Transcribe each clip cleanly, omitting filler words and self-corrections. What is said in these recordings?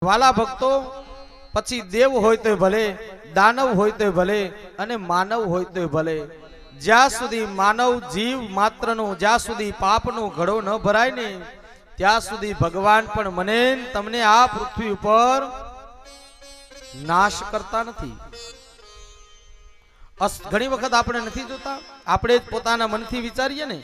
વાલા ભક્તો, પછી દેવ હોય તો ભલે, દાનવ હોય તો ભલે અને માનવ હોય તો ભલે, જ્યાં સુધી માનવ જીવ માત્રનો જ્યાં સુધી પાપનો ઘડો ન ભરાય ને ત્યાં સુધી ભગવાન પણ મને તમને આ પૃથ્વી ઉપર નાશ કરતા નથી. ઘણી વખત આપણે નથી જોતા, આપણે જ પોતાના મનથી વિચારીએ ને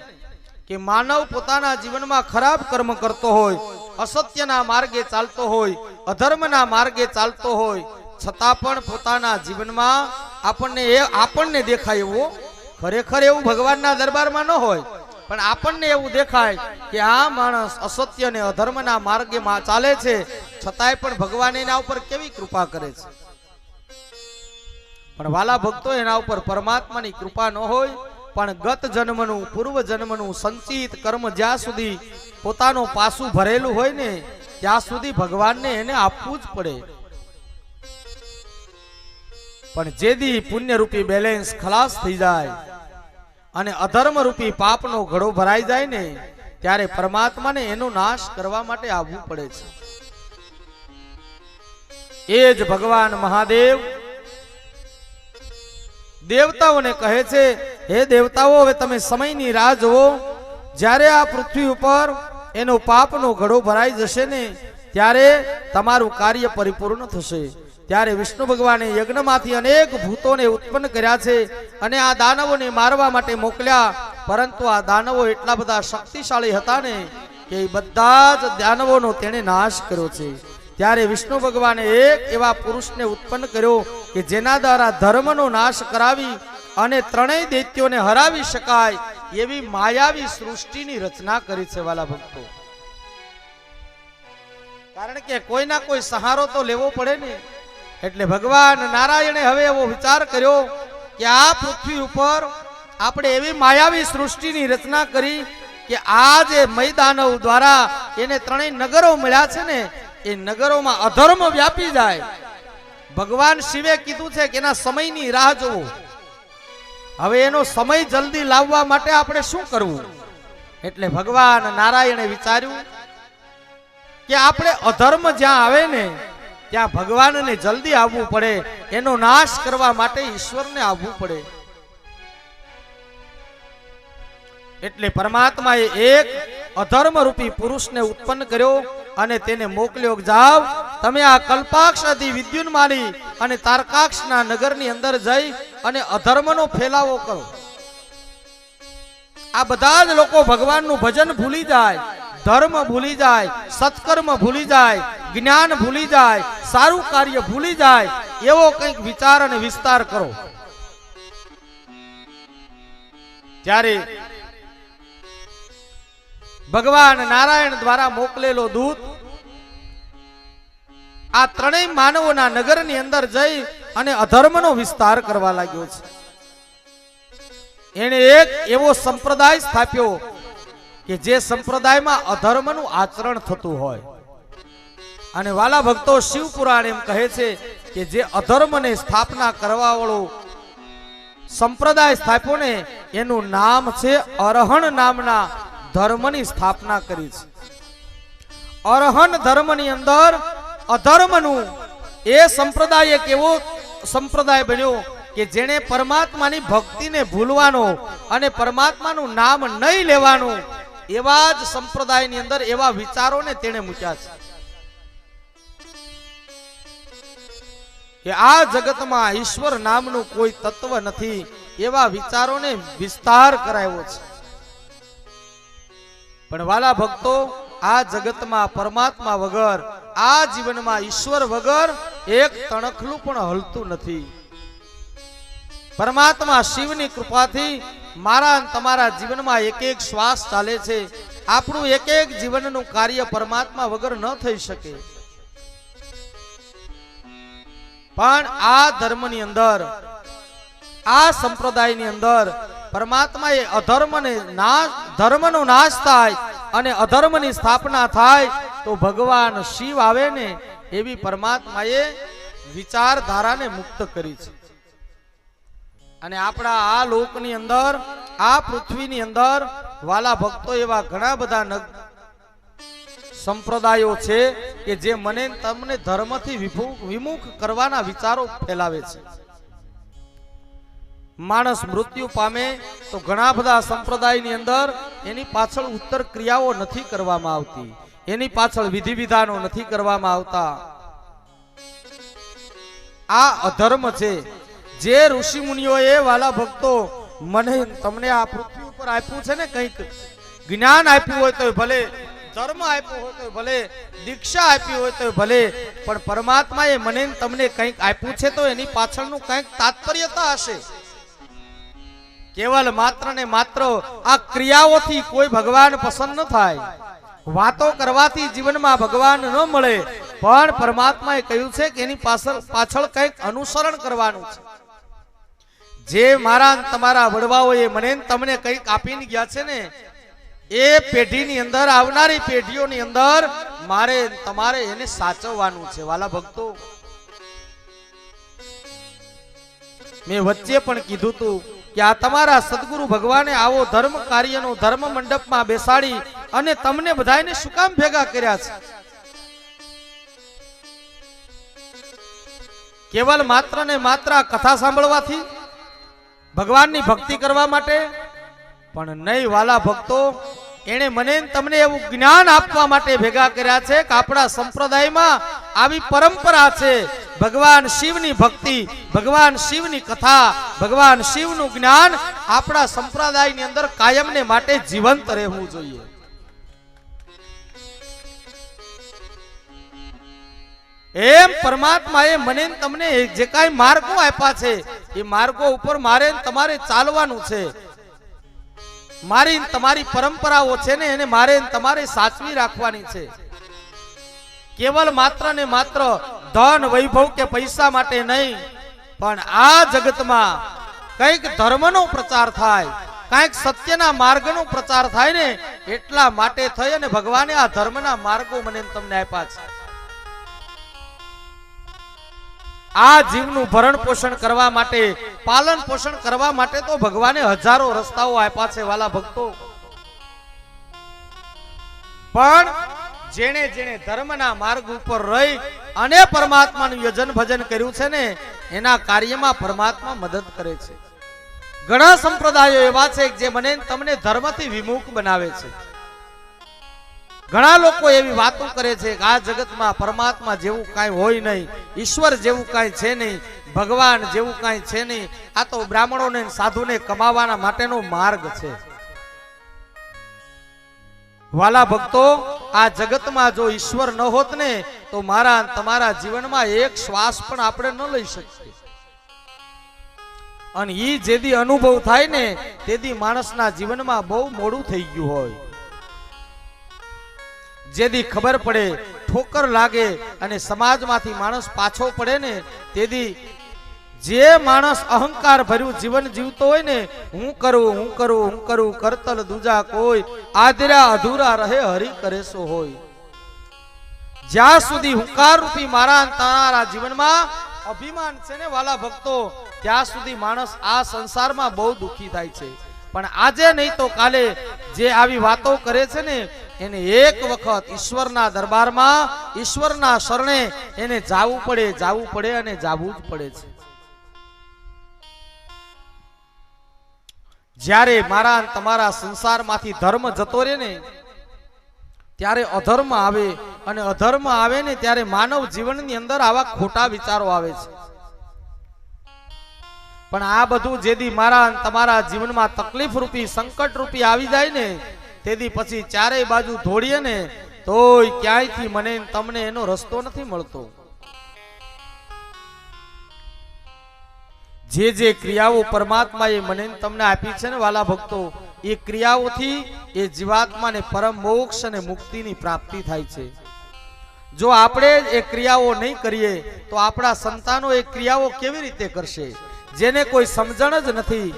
કે માનવ પોતાના જીવનમાં ખરાબ કર્મ કરતો હોય, અસત્યના માર્ગે ચાલતો હોય, અધર્મના માર્ગે ચાલતો હોય, છતાં પણ પોતાના જીવનમાં આપણને દેખાય એવો, ખરેખર એવું ભગવાનના દરબારમાં ન હોય પણ આપણને એવું દેખાય કે આ માણસ અસત્ય ને અધર્મના માર્ગેમાં ચાલે છે, છતાંય પણ ભગવાન એના ઉપર કેવી કૃપા કરે છે. પણ વાલા ભક્તો, એના ઉપર પરમાત્માની કૃપા ન હોય પણ ગત જન્મનું પૂર્વ જન્મનું સંચિત કર્મ જ્યાં સુધી પોતાનું પાસું ભરેલું હોય ને ત્યાં સુધી ભગવાનને એને આપવું જ પડે. પણ જેદી પુણ્ય રૂપી બેલેન્સ ખલાસ થઈ જાય અને અધર્મ રૂપી પાપનો ઘડો ભરાઈ જાય ને ત્યારે પરમાત્માને એનો નાશ કરવા માટે આવવું પડે છે. એ જ ભગવાન મહાદેવ દેવતાઓને કહે છે, હે દેવતાઓ, હવે તમે સમયની રાહ જુઓ. જ્યારે આ પૃથ્વી ઉપર એનો પાપનો ઘડો ભરાઈ જશે ને ત્યારે તમારું કાર્ય પરિપૂર્ણ થશે. ત્યારે વિષ્ણુ ભગવાને યજ્ઞમાંથી અનેક ભૂતોને ઉત્પન્ન કર્યા છે અને આ દાનવોને મારવા માટે મોકલ્યા, પરંતુ આ દાનવો એટલા બધા શક્તિશાળી હતા ને કે બધા જ દાનવોનો તેણે નાશ કર્યો છે. ત્યારે વિષ્ણુ ભગવાને એક એવા પુરુષને ઉત્પન્ન કર્યો કે જેના દ્વારા ધર્મનો નાશ કરાવી અને ત્રણેય દૈત્યોને હરાવી શકાય એવી માયાવી સૃષ્ટિની રચના કરી છે. વાલા ભક્તો, કારણ કે કોઈના કોઈ સહારો તો લેવો પડે ને, એટલે ભગવાન નારાયણે હવે એવો વિચાર કર્યો કે આ પૃથ્વી ઉપર આપણે એવી માયાવી સૃષ્ટિની રચના કરી કે આ જે મૈદાનવ દ્વારા એને ત્રણેય નગરો મળ્યા છે ને એ નગરોમાં અધર્મ વ્યાપી જાય. ભગવાન શિવે કીધું છે કે એના સમયની રાહ જોવો. હવે એનો સમય જલ્દી લાવવા માટે આપણે શું કરવું? એટલે ભગવાન નારાયણે વિચાર્યું કે આપણે અધર્મ જ્યાં આવે ને ત્યાં ભગવાનને જલ્દી આવવું પડે, એનો નાશ કરવા માટે ઈશ્વરને આવવું પડે. એટલે પરમાત્માએ એક અધર્મ રૂપી પુરુષને ઉત્પન્ન કર્યો અને તેને મોકલ્યો, જાવ તમે આ કલ્પાક્ષ આદિ વિદ્યુન્માલી અને તારકાક્ષના નગરની અંદર જઈ અને અધર્મનો ફેલાવો કરો. આ બધા જ લોકો ભગવાનનું ભજન ભૂલી જાય, ધર્મ ભૂલી જાય, સત્કર્મ ભૂલી જાય, જ્ઞાન ભૂલી જાય, સારું કાર્ય ભૂલી જાય એવો કંઈક વિચાર અને વિસ્તાર કરો. ત્યારે ભગવાન નારાયણ દ્વારા મોકલેલો દૂત આ ત્રણેય માનવોના નગરની અંદર જઈ અને અધર્મનો વિસ્તાર કરવા લાગ્યો છે. એને એક એવો સંપ્રદાય સ્થાપ્યો કે જે સંપ્રદાયમાં અધર્મનું આચરણ થતું હોય. અને વાલા ભક્તો, શિવ પુરાણ એમ કહે છે કે જે અધર્મને સ્થાપના કરવા વાળો સંપ્રદાય સ્થાપ્યો ને એનું નામ છે અરહણ નામના ધર્મની સ્થાપના કરી છે. અરહણ ધર્મની અંદર અધર્મનું એ સંપ્રદાય એક એવો સંપ્રદાય બન્યો કે જેણે પરમાત્માની ભક્તિને ભૂલવાનો અને પરમાત્માનું નામ નહીં લેવાનું એવા જ સંપ્રદાયની અંદર એવા વિચારોને તેણે મૂક્યા છે કે આ જગતમાં ઈશ્વર નામનું કોઈ તત્વ નથી એવા વિચારોને વિસ્તાર કરાયો છે. પણ વાલા ભક્તો, આ જગતમાં પરમાત્મા વગર, આ જીવનમાં ઈશ્વર વગર એક તણખલું પણ હલતું નથી. પરમાત્મા શિવની કૃપાથી મારા તમારા જીવનમાં એક એક શ્વાસ ચાલે છે. આપણું એક એક જીવનનું કાર્ય પરમાત્મા વગર ન થઈ શકે. પણ આ ધર્મની અંદર, આ સંપ્રદાયની અંદર પરમાત્માએ અધર્મને ધર્મનો નાશ થાય અને અધર્મની સ્થાપના થાય તો ભગવાન શિવ આવે ને એવી પરમાત્માએ વિચારધારાને મુક્ત કરી છે. અને આપણા આ લોકની અંદર, આ પૃથ્વીની અંદર વાલા ભક્તો, એવા ઘણા બધા સંપ્રદાયો છે કે જે મને તમને ધર્મથી વિમુખ કરવાના વિચારો ફેલાવે છે. માણસ મૃત્યુ પામે તો ઘણા બધા સંપ્રદાયની અંદર એની પાછળ ઉત્તર ક્રિયાઓ નથી કરવામાં આવતી, એની પાછળ વિધિ વિધાનો નથી કરવામાં આવતા. આ અધર્મ છે. જે ઋષિ મુનિઓએ વાલા ભક્તો મને તમને આ પૃથ્વી ઉપર આપ્યું છે ને, કંઈક જ્ઞાન આપ્યું હોય તો ભલે, ધર્મ આપ્યો હોય તો ભલે, દીક્ષા આપી હોય તો ભલે, પણ પરમાત્માએ મને તમને કંઈક આપ્યું છે તો એની પાછળનું કંઈક તાત્પર્યતા હશે. કેવલ માત્ર ને માત્ર આ ક્રિયાઓથી કોઈ ભગવાન પસંદ ન થાય. વાતો કરવાથી જીવનમાં ભગવાન ન મળે, પણ પરમાત્માએ કહ્યું છે કે એની પાછળ કંઈક અનુસરણ કરવાનું છે. જે મારા તમારા વડવાઓએ મને તમને કંઈક આપીને ગયા છે ને, એ પેઢીની અંદર, આવનારી પેઢીઓની અંદર મારે તમારે એને સાચવવાનું છે. વાલા ભક્તો, મેં વચ્ચે પણ કીધું હતું કે આ તમારા સદગુરુ ભગવાને આવો ધર્મ કાર્યનો ધર્મ મંડપમાં બેસાડી અને તમને બધાને શું કામ ભેગા કર્યા છે? કેવલ માત્ર ને માત્ર કથા સાંભળવાથી, ભગવાનની ભક્તિ કરવા માટે? પણ નહીં વાલા ભક્તો, એને મને તમને એવું જ્ઞાન આપવા માટે ભેગા કર્યા છે કે આપણા સંપ્રદાયમાં આવી પરંપરા છે. ભગવાન શિવની ભક્તિ, ભગવાન શિવની કથા, ભગવાન શિવનું જ્ઞાન આપણા સંપ્રદાયની અંદર કાયમને માટે જીવંત રહેવું જોઈએ. એમ પરમાત્માએ મને તમને જે કાંઈ માર્ગો આપ્યા છે, એ માર્ગો ઉપર મારે તમારે ચાલવાનું છે. મારી તમારી પરંપરાઓ છે ને, એને મારે તમારે સાચવી રાખવાની છે. કેવલ માત્ર ને માત્ર ધન વૈભવ કે પૈસા માટે નહીં, પણ આ જગતમાં કંઈક ધર્મનો પ્રચાર થાય, કંઈક સત્યના માર્ગનો પ્રચાર થાય ને, એટલા માટે થઈ અને ભગવાને આ ધર્મના માર્ગો મને તમને આપ્યા છે. આ જીવનું ભરણ પોષણ કરવા માટે, પાલન પોષણ કરવા માટે તો ભગવાને હજારો રસ્તાઓ આપ્યા છે વાલા ભક્તો. પણ જેણે જેણે ધર્મના માર્ગ ઉપર રહી અને પરમાત્માનું યજન ભજન કર્યું છે ને, એના કાર્યમાં પરમાત્મા મદદ કરે છે. ઘણા સંપ્રદાયો એવા છે જે મને તમને ધર્મથી વિમુખ બનાવે છે. ઘણા લોકો એવી વાતો કરે છે કે આ જગતમાં પરમાત્મા જેવું કાંઈ હોય નહીં, ઈશ્વર જેવું કાંઈ છે નહીં, ભગવાન જેવું કાંઈ છે નહીં, આ તો બ્રાહ્મણોને સાધુને કમાવાના માટેનો માર્ગ છે. વાલા ભક્તો, આ જગતમાં જો ઈશ્વર ન હોત ને, તો મારા તમારા જીવનમાં એક શ્વાસ પણ આપણે ન લઈ શકીએ. અને ઈ જેદી અનુભવ થાય ને, તેદી માણસના જીવનમાં બહુ મોડું થઈ ગયું હોય. જેદી ખબર પડે, ઠોકર લાગે અને સમાજમાંથી માણસ પાછો પડે ને, તેદી જે માણસ અહંકાર ભર્યું જીવન જીવતો હોય ને, હું કરું હું કરું હું કરું કરતલ દૂજા કોઈ, આદરા અધૂરા રહે હરી કરે સો હોય. જ્યાં સુધી હુંકાર રૂપી મારા તારા જીવનમાં અભિમાન છે ને વાલા ભક્તો, ત્યાં સુધી માણસ આ સંસારમાં બહુ દુખી થાય છે. પણ આજે નહીં તો કાલે જે આવી વાતો કરે છે ને, એને એક વખત ઈશ્વરના દરબારમાં, ઈશ્વરના શરણે એને જાવું પડે અને જાવું જ પડે છે. જ્યારે મારા તમારા સંસારમાંથી ધર્મ જતો રહે ને, ત્યારે અધર્મ આવે, અને અધર્મ આવે ને ત્યારે માનવ જીવનની અંદર આવા ખોટા વિચારો આવે છે. પણ આ બધું જેદી મારા તમારા જીવનમાં તકલીફ રૂપી, સંકટ રૂપી આવી જાય ને, તેદી પછી ચારેય બાજુ ધોડીએ ને, તોય ક્યાંયથી મને તમને એનો રસ્તો નથી મળતો. જે જે ક્રિયાઓ પરમાત્માએ મને તમને આપી છે ને વાલા ભક્તો, એ ક્રિયાઓથી એ જીવાત્માને પરમ મોક્ષ અને મુક્તિની પ્રાપ્તિ થાય છે. જો આપણે એ ક્રિયાઓ નહીં કરીએ તો આપણા સંતાનો એ ક્રિયાઓ કેવી રીતે કરશે? જેને કોઈ સમજણ જ નથી.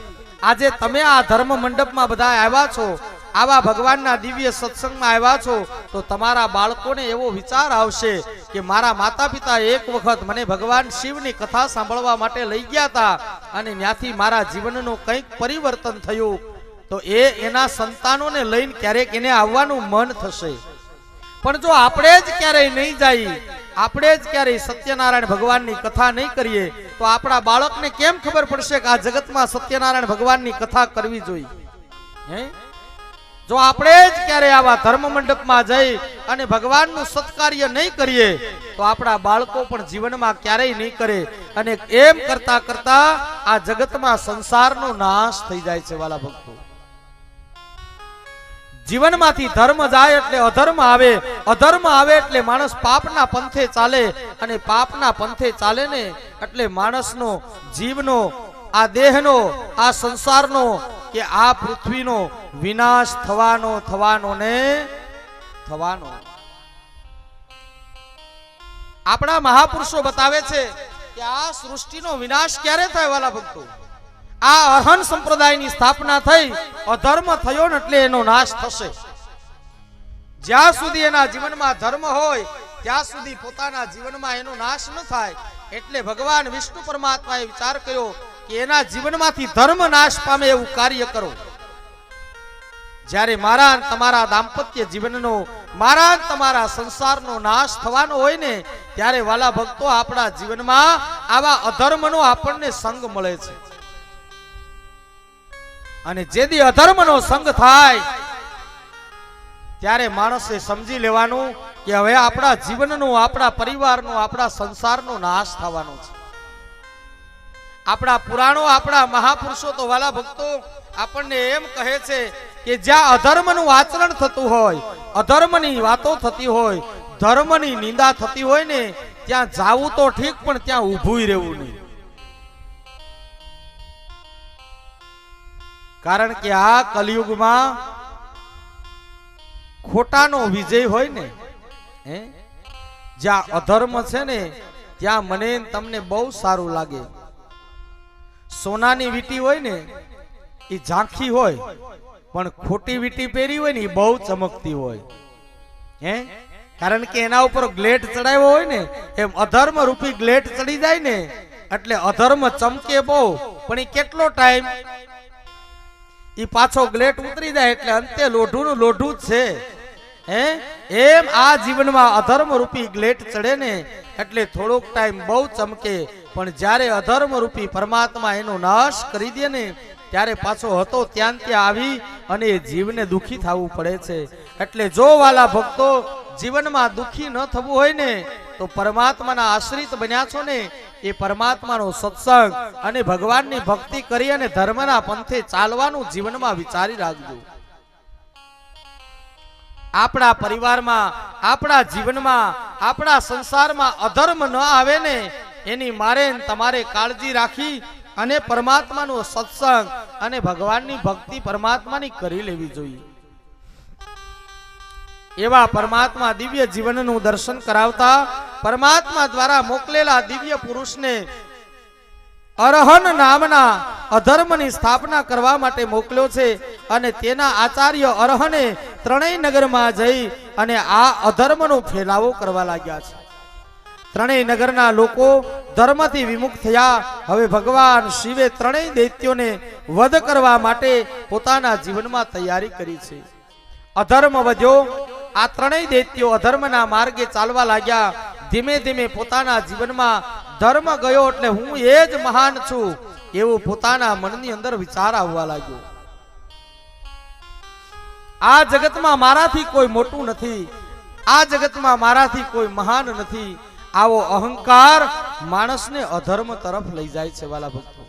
આજે તમે આ ધર્મ મંડપમાં બધા આવ્યા છો, આવા ભગવાનના દિવ્ય સત્સંગમાં આવ્યા છો, તો તમારા બાળકોને એવો વિચાર આવશે કે મારા માતા પિતા એક વખત મને ભગવાન શિવની કથા સાંભળવા માટે લઈ ગયા હતા અને ત્યાંથી મારા જીવનનું કંઈક પરિવર્તન થયું, તો એના સંતાનોને લઈને ક્યારેક એને આવવાનું મન થશે. પણ જો આપણે જ ક્યારેય નહીં જઈએ, આપણે જ ક્યારેય સત્યનારાયણ ભગવાનની કથા નહીં કરીએ તો આપણા બાળકને કેમ ખબર પડશે કે આ જગતમાં સત્યનારાયણ ભગવાનની કથા કરવી જોઈએ? હે? જો આપણે જ ક્યારે આવા ધર્મ મંડપમાં જઈ અને ભગવાનનું સત્કાર્ય નહીં કરીએ તો આપણા બાળકો પણ જીવનમાં ક્યારેય નહીં કરે, અને એમ કરતા કરતા આ જગતમાં સંસારનો નાશ થઈ જાય છે વાલા ભક્તો. જીવનમાંથી ધર્મ જાય એટલે અધર્મ આવે, અધર્મ આવે એટલે માણસ પાપના પંથે ચાલે, અને પાપના પંથે ચાલે ને એટલે માણસનો જીવનો, આ દેહનો, આ સંસારનો કે આ પૃથ્વીનો વિનાશ થવાનો ને થવાનો. આપણા મહાપુરુષો બતાવે છે કે આ સૃષ્ટિનો વિનાશ ક્યારે થાય વાલા ભક્તો? આ અરહન સંપ્રદાયની સ્થાપના થઈ, અધર્મ થયો ને એટલે એનો નાશ થશે. જ્યાં સુધી એના જીવનમાં ધર્મ હોય ત્યાં સુધી પોતાના જીવનમાં એનો નાશ ન થાય. એટલે ભગવાન વિષ્ણુ પરમાત્માએ વિચાર કર્યો કે એના જીવનમાંથી ધર્મ નાશ પામે એવું કાર્ય કરો. જ્યારે મારા તમારા દાંપત્ય જીવનનો, મારા તમારા સંસારનો નાશ થવાનો હોય ને ત્યારે વાલા ભક્તો આપણા જીવનમાં આવા અધર્મનો આપણને સંગ મળે છે. અને જેથી અધર્મનો સંગ થાય ત્યારે માણસે સમજી લેવાનું કે હવે આપણા જીવનનો, આપણા પરિવારનો, આપણા સંસારનો નાશ થવાનો છે. આપણા પુરાણો, આપણા મહાપુરુષો તો વાલા ભક્તો આપણને એમ કહે છે કે જ્યાં અધર્મનું આચરણ થતું હોય, અધર્મની વાતો થતી હોય, ધર્મની નિંદા થતી હોય ને ત્યાં જાવું તો ઠીક, પણ ત્યાં ઊભું રહેવું નહીં. કારણ કે આ કલિયુગમાં ખોટાનો વિજય હોય ને, જ્યાં અધર્મ છે ને ત્યાં મને તમને બહુ સારું લાગે. સોનાની વીટી હોય ને એ ઝાંખી હોય, પણ ખોટી વીટી પહેરી હોય ને એ બહુ ચમકતી હોય. કારણ કે એના ઉપર ગ્લેટ ચડાવ્યો હોય ને, એમ અધર્મ રૂપી ગ્લેટ ચડી જાય ને એટલે અધર્મ ચમકે બહુ, પણ એ કેટલો ટાઈમ, એ પાછો ગ્લેટ ઉતરી જાય એટલે અંતે લોઢું નું લોઢું જ છે. એમ આ જીવનમાં અધર્મ રૂપી ગ્લેટ ચડે ને એટલે થોડોક ટાઈમ બહુ ચમકે, પણ જ્યારે અધર્મ રૂપી પરમાત્મા એનો નાશ કરી દે ને ત્યારે પાછો હતો ત્યાં ત્યાં આવી અને જીવને દુખી થવું પડે છે. એટલે જો વાલા ભક્તો જીવનમાં દુખી ન થવું હોય ને તો પરમાત્માના આશ્રિત બન્યા છો ને એ પરમાત્માનો સત્સંગ અને ભગવાનની ભક્તિ કરી અને ધર્મના પંથે ચાલવાનું જીવનમાં વિચારી રાખજો. આપણા પરિવારમાં, આપણા જીવનમાં, આપણા સંસારમાં અધર્મ ન આવે ને એની મારે તમારે કાળજી રાખી અને પરમાત્માનો સત્સંગ અને ભગવાનની ભક્તિ પરમાત્માની કરી લેવી જોઈએ. એવા પરમાત્મા દિવ્ય જીવનનું દર્શન કરાવતા પરમાત્મા દ્વારા મોકલેલા દિવ્ય પુરુષને અરહન નામના અધર્મની સ્થાપના કરવા માટે મોકલ્યો છે, અને તેના આચાર્ય અરહને ત્રણેય નગરમાં જઈ અને આ અધર્મનો ફેલાવો કરવા લાગ્યા છે. ત્રણેય નગરના લોકો ધર્મથી વિમુખ થયા. હવે ભગવાન શિવે ત્રણેય દૈત્યોને વધ કરવા માટે પોતાના જીવનમાં તૈયારી કરી છે. અધર્મ વધ્યો, આ ત્રણેય દૈત્યો અધર્મના માર્ગે ચાલવા લાગ્યા. ધીમે ધીમે પોતાના જીવનમાં ધર્મ ગયો એટલે હું એ જ મહાન છું એવું પોતાના મનની અંદર વિચાર આવવા લાગ્યો. આ જગતમાં મારાથી કોઈ મોટું નથી, આ જગતમાં મારાથી કોઈ મહાન નથી, આવો અહંકાર માણસને અધર્મ તરફ લઈ જાય છે. વાલા ભક્તો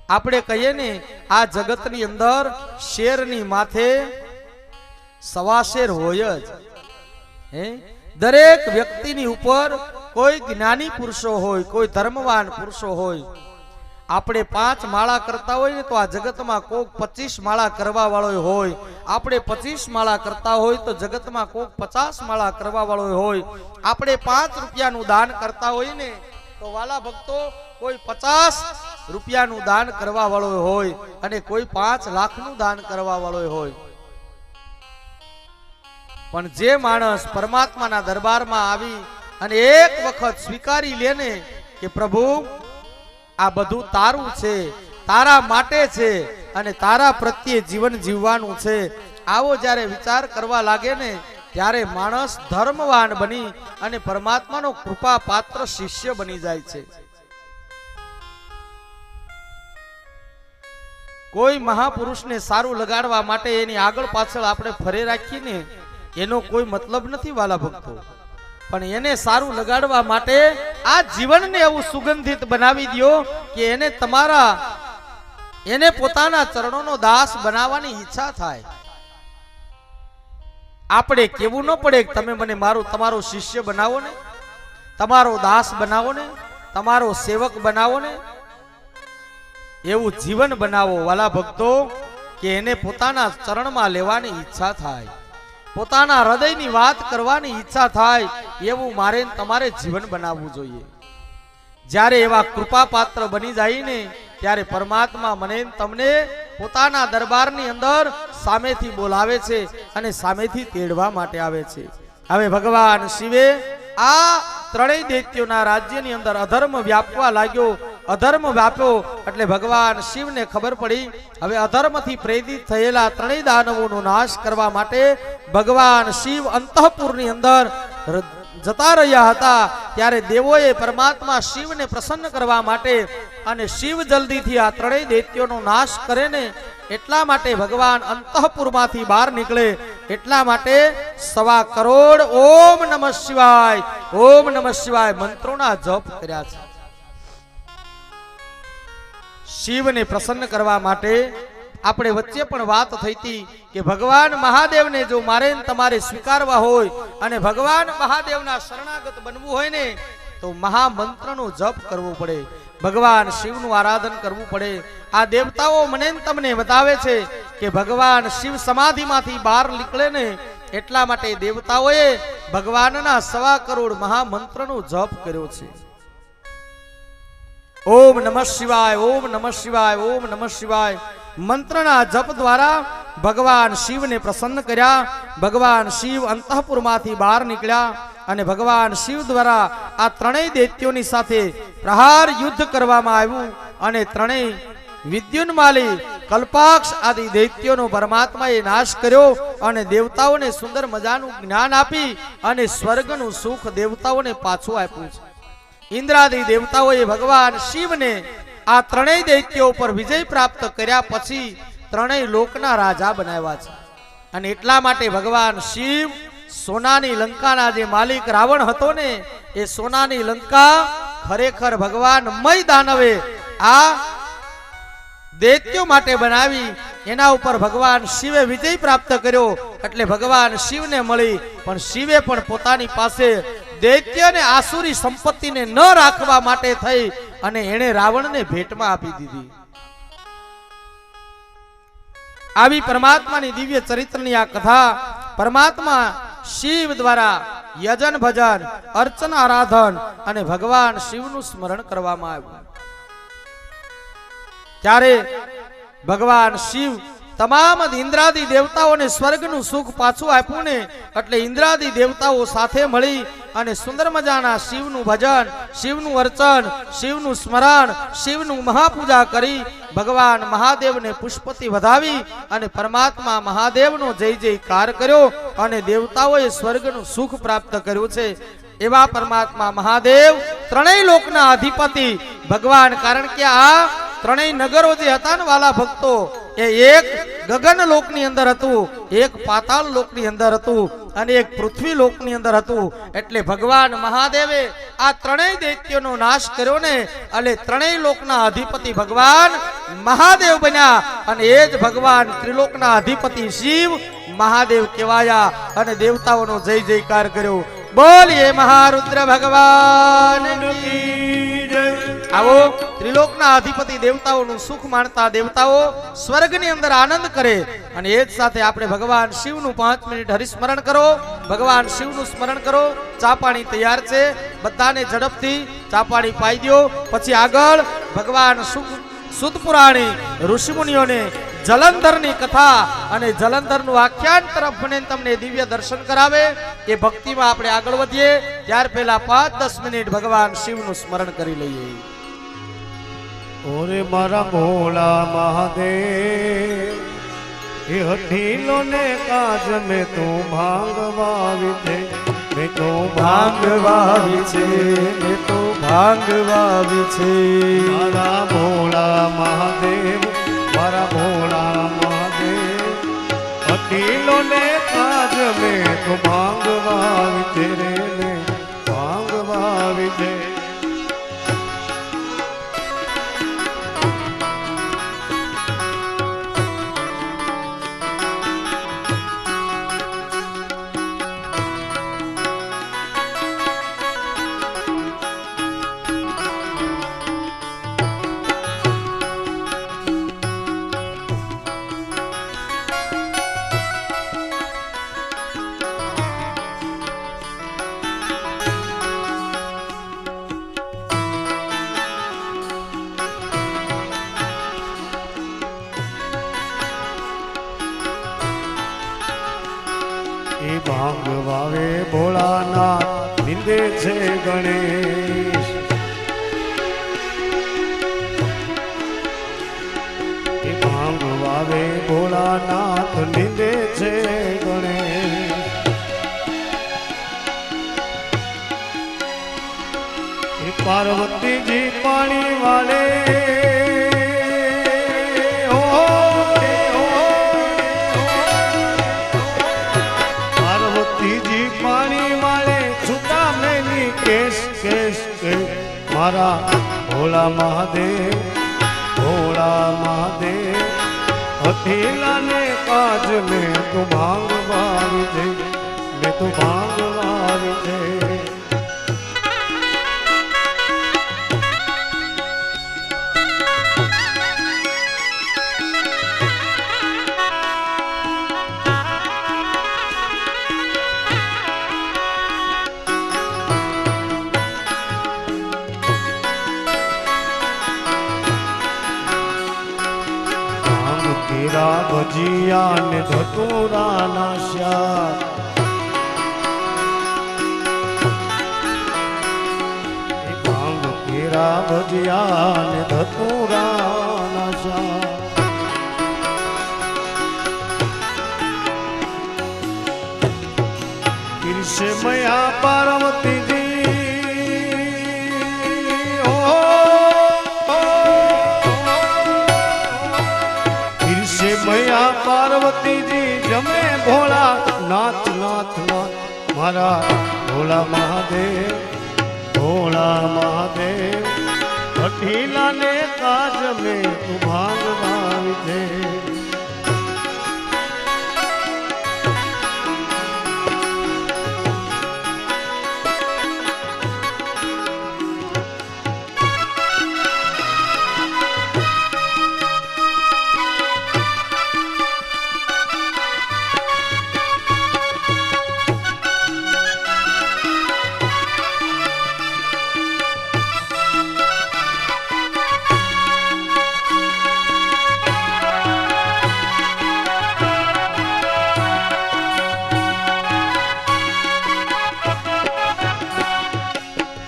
આપણે કહીએ ને આ જગતની અંદર શેરની માથે સવા શેર હોય જ. દરેક વ્યક્તિની ઉપર કોઈ જ્ઞાની પુરુષો હોય, કોઈ ધર્મવાન પુરુષો હોય. આપણે 5 માળા કરતા હોય ને તો આ જગતમાં કોક 25 માળા કરવા વાળો હોય. આપણે 25 માળા કરતા હોય તો જગતમાં કોક 50 માળા કરવા વાળો હોય. આપણે 5 રૂપિયાનું દાન કરતા હોય ને તો વાલા ભક્તો કોઈ 50 રૂપિયાનું દાન કરવા વાળો હોય અને કોઈ 5 લાખનું દાન કરવા વાળો હોય. પણ જે માણસ પરમાત્માના દરબારમાં આવી અને એક વખત સ્વીકારી લે ને કે પ્રભુ આ બધું તારું છે, તારા માટે છે અને તારા પ્રત્યે જીવન જીવવાનું છે, આવો જ્યારે વિચાર કરવા લાગે ને ત્યારે માણસ ધર્મવાન બની અને પરમાત્માનો કૃપા પાત્ર શિષ્ય બની જાય છે. કોઈ મહાપુરુષને સારું લગાડવા માટે એની આગળ પાછળ આપણે ફરે રાખીને એનો કોઈ મતલબ નથી વાલા ભક્તો, પણ એને સારું લગાડવા માટે આ જીવનને એવું સુગંધિત બનાવી દો કે એને પોતાના ચરણોનો દાસ બનાવવાની ઈચ્છા થાય. આપણે કેવું ન પડે કે તમે મને તમારો શિષ્ય બનાવો ને, તમારો દાસ બનાવો ને, તમારો સેવક બનાવો ને. એવું જીવન બનાવો વાલા ભક્તો કે એને પોતાના ચરણમાં લેવાની ઈચ્છા થાય, પોતાના હૃદયની વાત કરવાની ઈચ્છા થાય. એવું મારે તમારે જીવન બનાવવું જોઈએ. જ્યારે એવા કૃપા પાત્ર બની જાય ને ત્યારે પરમાત્મા મને તમને પોતાના દરબારની અંદર સામેથી બોલાવે છે અને સામેથી તેડવા માટે આવે છે. હવે ભગવાન શિવે આ ત્રણેય દૈત્યોના રાજ્યની અંદર અધર્મ વ્યાપવા લાગ્યો. અધર્મ વ્યાપ્યો એટલે ભગવાન શિવને ખબર પડી હવે અધર્મથી પ્રેરિત થયેલા ત્રણેય દાનવોનો નાશ કરવા માટે ભગવાન શિવ અંતઃપુરની અંદર જતા રહ્યા હતા. ત્યારે દેવોએ પરમાત્મા શિવને પ્રસન્ન કરવા માટે અને શિવ જલ્દીથી આ ત્રણેય દૈત્યોનો નાશ કરે ને એટલા માટે ભગવાન અંતઃપુરમાંથી બહાર નીકળે એટલા માટે 1.25 કરોડ ઓમ નમઃ શિવાય મંત્રોના જપ કર્યા છે. શિવને પ્રસન્ન કરવા માટે આપણે વચ્ચે પણ વાત થઈ હતી કે ભગવાન મહાદેવને જો મારે તમારે સ્વીકારવા હોય અને ભગવાન મહાદેવના શરણાગત બનવું હોય ને તો મહામંત્રનો જપ કરવો પડે, ભગવાન શિવનું આરાધન કરવું પડે. આ દેવતાઓ મને તમને બતાવે છે કે ભગવાન શિવ સમાધિમાંથી બહાર નીકળે ને એટલા માટે દેવતાઓએ ભગવાનના 1.25 કરોડ મહામંત્રનો જપ કર્યો છે. ઓમ નમઃ શિવાય, ઓમ નમઃ શિવાય, ઓમ નમઃ શિવાય મંત્રના જપ દ્વારા ભગવાન શિવને પ્રસન્ન કર્યા. ભગવાન શિવ અંતઃપુરમાંથી બહાર નીકળ્યા અને ભગવાન શિવ દ્વારા આ ત્રણેય દૈત્યોની સાથે પ્રહાર યુદ્ધ કરવામાં આવ્યું અને ત્રણેય વિદ્યુન્માલી, કલ્પાક્ષ આદિ દૈત્યોનો પરમાત્માએ નાશ કર્યો અને દેવતાઓને સુંદર મજાનું જ્ઞાન આપી અને સ્વર્ગનું સુખ દેવતાઓને પાછું આપ્યું છે. ઇન્દ્રાદિ દેવતાઓએ ભગવાન શિવને આ ત્રણેય દૈત્યો પર વિજય પ્રાપ્ત કર્યા પછી ત્રણેય લોકના રાજા બનાવ્યા છે. અને એટલા માટે ભગવાન શિવ સોનાની લંકાના જે માલિક રાવણ હતો ને એ સોનાની લંકા ખરેખર ભગવાન મય દાનવે આ દૈત્યો માટે બનાવી. એના ઉપર ભગવાન શિવે વિજય પ્રાપ્ત કર્યો એટલે ભગવાન શિવને મળી, પણ શિવે પણ પોતાની પાસે દૈત્યને આસુરી સંપત્તિને ન રાખવા માટે થઈ અને એણે રાવણને ભેટમાં આપી દીધી. આવી પરમાત્માની દિવ્ય ચરિત્રની આ કથા પરમાત્મા શિવ દ્વારા યજન ભજન, અર્ચના, આરાધન અને ભગવાન શિવનું સ્મરણ કરવામાં આવ્યું. ત્યારે ભગવાન શિવ તમામ ઇન્દ્રાદિ દેવતાઓને સ્વર્ગનું સુખ પાછું આપ્યું ને એટલે ઇન્દ્રાદિ દેવતાઓ સાથે મળી અને સુંદર મજાના શિવનું ભજન, શિવનું અર્ચન, શિવનું સ્મરણ, શિવનું મહાપૂજા કરી ભગવાન મહાદેવને પુષ્પથી વધાવી અને પરમાત્મા મહાદેવનો જય જયકાર કર્યો અને દેવતાઓએ સ્વર્ગનું સુખ પ્રાપ્ત કર્યું છે. એવા પરમાત્મા મહાદેવ ત્રણેય લોકના અધિપતિ ભગવાન, કારણ કે આ ત્રણેય નગરો જે હતા ને વાલા ભક્તો એ એક ગગન લોકની અંદર હતું, એક પાતાળ લોકની અંદર હતું અને એક પૃથ્વી લોકની અંદર હતું. એટલે ભગવાન મહાદેવે આ ત્રણેય દૈત્યોનો નાશ કર્યો ને એટલે ત્રણેય લોકના અધિપતિ ભગવાન મહાદેવ બન્યા અને એ જ ભગવાન ત્રિલોકના અધિપતિ શિવ મહાદેવ કહેવાયા અને દેવતાઓનો જય જયકાર કર્યો. બોલીએ મહારુદ્ર ભગવાન કી જય. આવો ત્રિલોકના અધિપતિ દેવતાઓનું સુખ માણતા દેવતાઓ સ્વર્ગની અંદર આનંદ કરે અને એ જ સાથે આપણે ભગવાન શિવનું 5 મિનિટ હરિસ્મરણ કરો, ભગવાન શિવનું સ્મરણ કરો. ચા પાણી તૈયાર છે, બધાને ઝડપથી ચા પાણી પાઈ દો. પછી આગળ ભગવાન સુત પુરાણી ઋષિમુનિઓને જલંધરની કથા અને જલંધરનું આખ્યાન તરફ તમને દિવ્ય દર્શન કરાવે. એ ભક્તિમાં આપણે આગળ વધીએ ત્યાર પહેલા 5-10 મિનિટ ભગવાન શિવનું સ્મરણ કરી લઈએ. ઓરે મારા ભોળા મહાદેવ એ હઠીલો ને કાજ મેં તો ભાંગવાવી છે, મેં તો ભાંગવાવી છે, મેં તો ભાંગવાવી છે. મારા ભોળા મહાદેવ, મારા ભોળા મહાદેવ, હઠીલો ને કાજ મેં તો ભાંગવાવી છે રે, મેં ભાંગવાવી છે. એ ભાંગ વાવે ભોળાનાથ, નિંદે છે ગણેશ. એ ભાંગ વાવે ભોળાનાથ, નિંદે છે ગણેશ. એ પાર્વતીજી પાણી વાલે, કેશ કેશ કેશ. મારા ભોળા મહાદેવ, ભોળા મહાદેવ, હઠીલા ને કાજ મેં તો ભાંગવાવી છે, મેં તો ભાંગવાવી છે. કેરા ભજીયા ને ધતુરા નાશ્યા, ભાંગ કેરા ભજીયા ને ધતુરા નાશ્યા. ઈર્ષે મયા પાર્વતીજી, મયા પાર્વતીજી જમે ભોળા નાથ નાથ નાથ. મારા ભોળા મહાદેવ, ભોળા મહાદેવ, હઠીલા ને કાજ મેં તું ભાંગવાવી છે.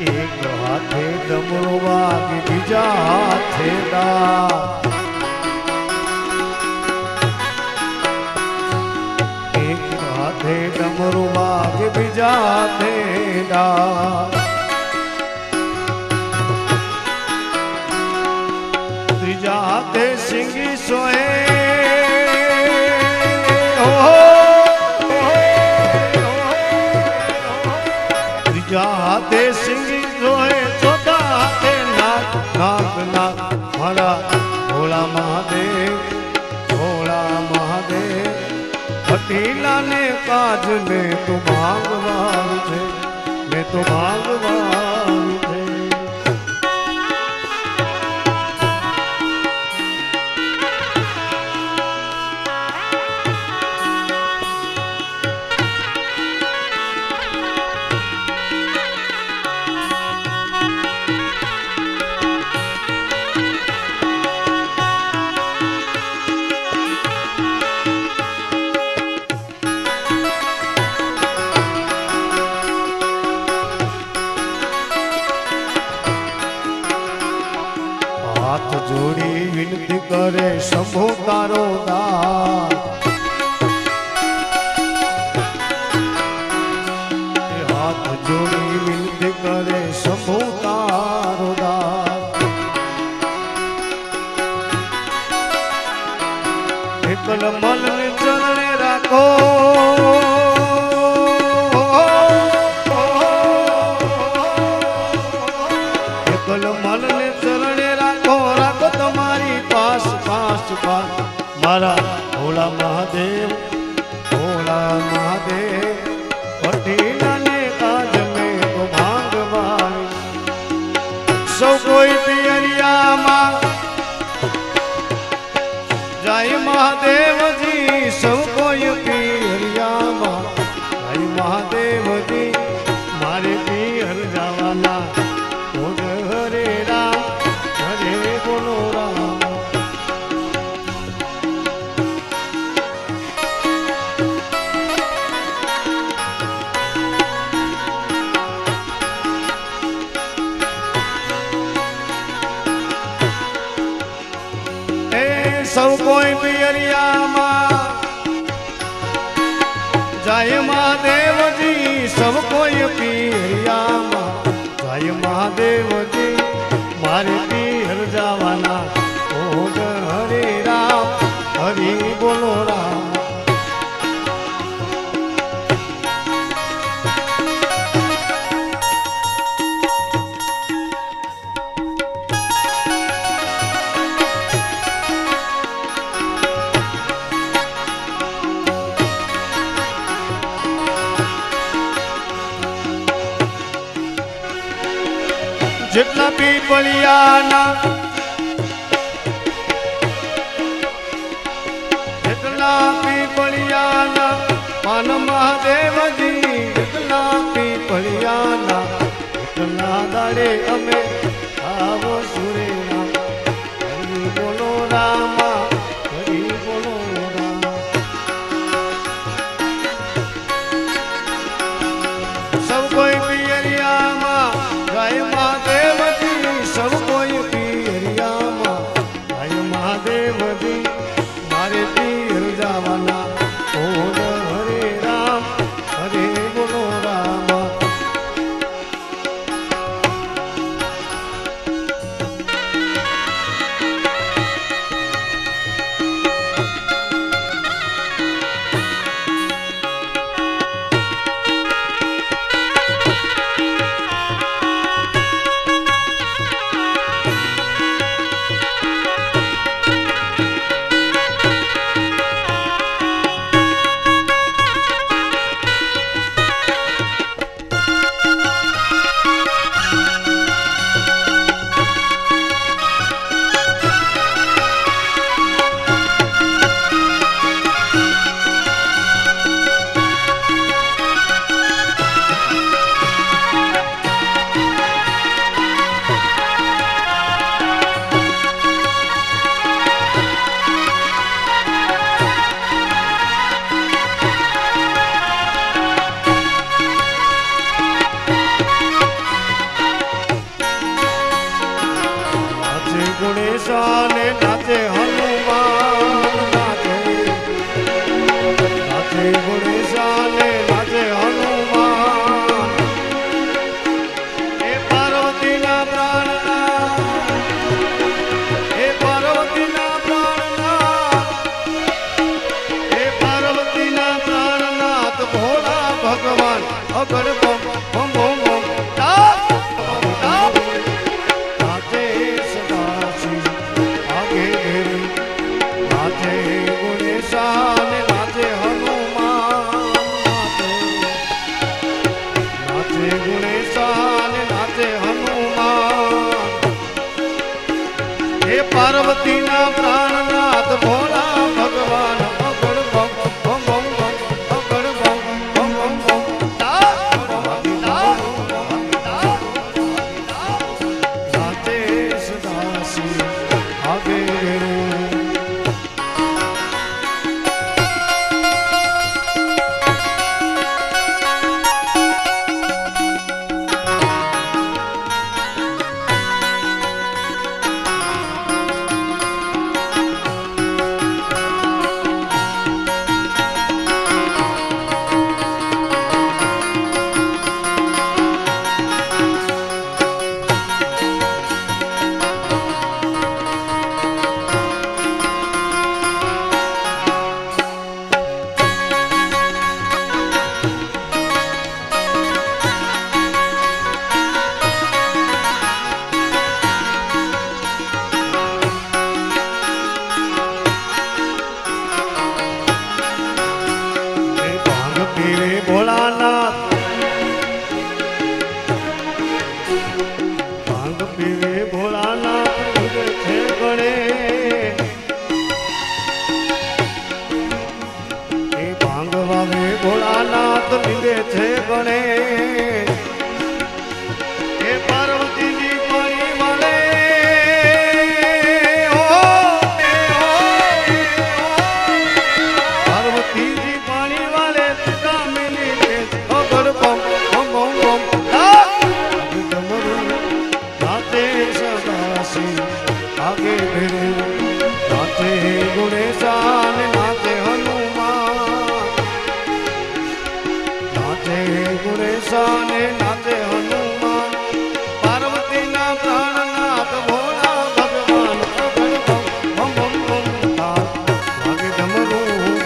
એક હાથે ડમરો વાગે, બીજા હાથે દા. એક હાથે ડમરો વાગે, બીજા હાથે દા. ત્રીજા હાથે સિંગી સોએ, ત્રીજા હાથે સિંગી સોએ, ચોથા હાથે નાક નાક નાક. મારા ભોળા મહાદેવ, ભોળા મહાદેવ, હઠીલા ને કાજ મેં તો ભાંગવાવી છે, મેં તો ભાંગવાવી છે. હાથ જોડી વિનતી કરે શંભુ તારો દાસ. એકલ મલને ચરણે રાખો એકલ મલને ચરણે રાખો રાખો તમારી પાસ પાસ પાસ મારા ભોળા મહાદેવ પટેલાને કાજ મેં તો ભાંગવાવી સૌ કોઈ પિયરિયામાં જય મહાદેવજી સૌ કોઈ પિયરિયામાં જય મહાદેવજી મારે પિયર જવાના ઓજ હરે રામ હરે બોલો રામ સૌ કોઈ પિયરિયામાં જય મહાદેવજી સૌ કોઈ પિયરિયામાં જય મહાદેવજી મારે પિયર જવાના ઓજ હરે રામ હરિ બોલો રામ જેટલા પીપળિયાના પાન મહાદેવજી જેટલા પીપળિયાના એટલા દાડે અમે આવો સુરે રામ હરિ બોલો રામા હરિ બોલો રામ સૌ કોઈ પિયરિયામાં જય મહાદેવજી સૌ કોઈ પિયરિયામાં જય મહાદેવજી મારે પિયર જવાના ઓજ હરે રામ હરે બોલો રામ ગુણેશાને નાચે હનુમાન નાચે ગુણેશાને નાચે હનુમાન એ પાર્વતીના પ્રાણના એ પાર્વતીના પ્રાણનાથ ભોળા ભગવાન અગર બમ બમ બમ પાર્વતીના પ્રાણનાથ ભોળા ભગવાન અગળ બમ બમ બમ અગળ બમ બમ બમ નાચે સદાશિવ આગે પીવે ભોળાનાથ ભૂલે છે ગણે એ ભાંગ વાવે ભોળાનાથ લીધે છે ગણે એ પાર્વતીજી પાણી વાલે પાર્વતીજી પાણી વાલે કામિની કે અગર બમ બમ બમ બમ નાચે સદાશિવ આગે ભેરે નાચે ગુણેશાન નાચે હનુમાન નાચે ગુણેશાન નાચે હનુમાન પાર્વતીના પ્રાણનાથ ભોળા ભગવાન અગર બમ બમ બમ બમ આગે ડમરું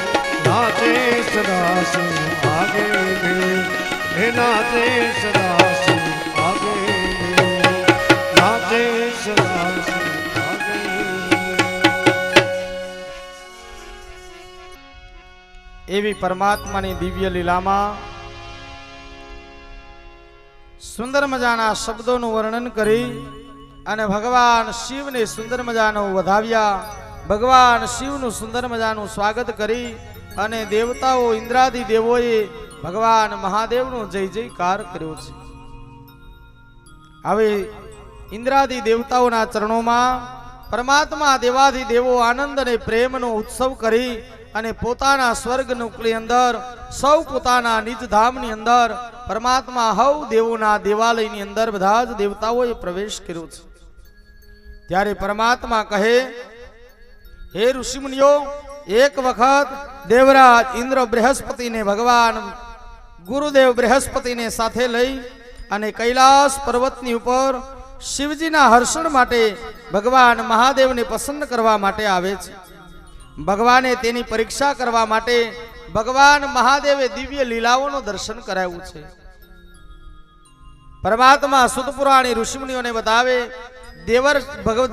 નાચે સદાશિવ આગે ભેરે હે નાચે સદાશિવ આગે નાચે સદાશિવ આગે એવી પરમાત્માની દિવ્ય લીલામાં સુંદર મજાના શબ્દોનું વર્ણન કરી અને ભગવાન શિવને સુંદર મજાનો વધાવ્યા, ભગવાન શિવનું સુંદર મજાનું સ્વાગત કરી અને દેવતાઓ ઇન્દ્રાદિ દેવોએ ભગવાન મહાદેવનો જય જયકાર કર્યો છે. હવે ઇન્દ્રાદિ દેવતાઓના ચરણોમાં પરમાત્મા દેવાધિ દેવો આનંદ અને પ્રેમનો ઉત્સવ કરી અને પોતાના સ્વર્ગની અંદર સૌ પોતાના નિજ ધામની અંદર પરમાત્મા હવ દેવોના દેવાલયની અંદર બધા જ દેવતાઓએ પ્રવેશ કર્યો છે. ત્યારે પરમાત્મા કહે, હે ઋષિમુનિઓ, એક વખત દેવરાજ ઇન્દ્ર બૃહસ્પતિને ભગવાન ગુરુદેવ બૃહસ્પતિને સાથે લઈ અને કૈલાસ પર્વતની ઉપર શિવજીના હર્ષણ માટે ભગવાન મહાદેવને પસંદ કરવા માટે આવે છે. ભગવાને તેની પરીક્ષા કરવા માટે ભગવાન મહાદેવે દિવ્ય લીલાઓનું દર્શન કરાવ્યું છે. પરમાત્મા સુતપુરાણી ઋષિમુનિઓને બતાવે,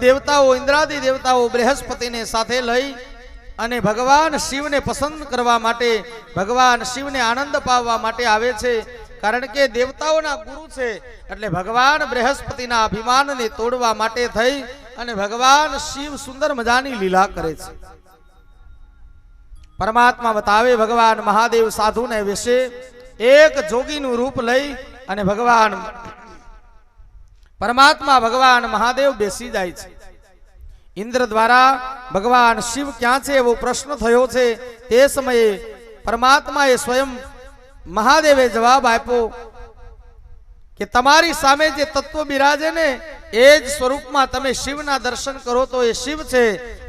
દેવતાઓ ઇન્દ્રાદિ દેવતાઓ બૃહસ્પતિને સાથે લઈ અને ભગવાન શિવને પસંદ કરવા માટે, ભગવાન શિવને આનંદ પાવવા માટે આવે છે. કારણ કે દેવતાઓના ગુરુ છે એટલે ભગવાન બૃહસ્પતિના અભિમાનને તોડવા માટે થઈ અને ભગવાન શિવ સુંદર મજાની લીલા કરે છે. પરમાત્મા બતાવે, ભગવાન મહાદેવ સાધુને વિશે એક જોગીનું રૂપ લઈ અને ભગવાન પરમાત્મા ભગવાન મહાદેવ બેસી જાય છે. ઇન્દ્ર દ્વારા ભગવાન શિવ ક્યાં છે એવો પ્રશ્ન થયો છે. તે સમયે પરમાત્માએ સ્વયં મહાદેવે જવાબ આપ્યો કે તમારી સામે જે તત્વ બિરાજે ને એ જ સ્વરૂપમાં તમે શિવના દર્શન કરો તો એ શિવ છે,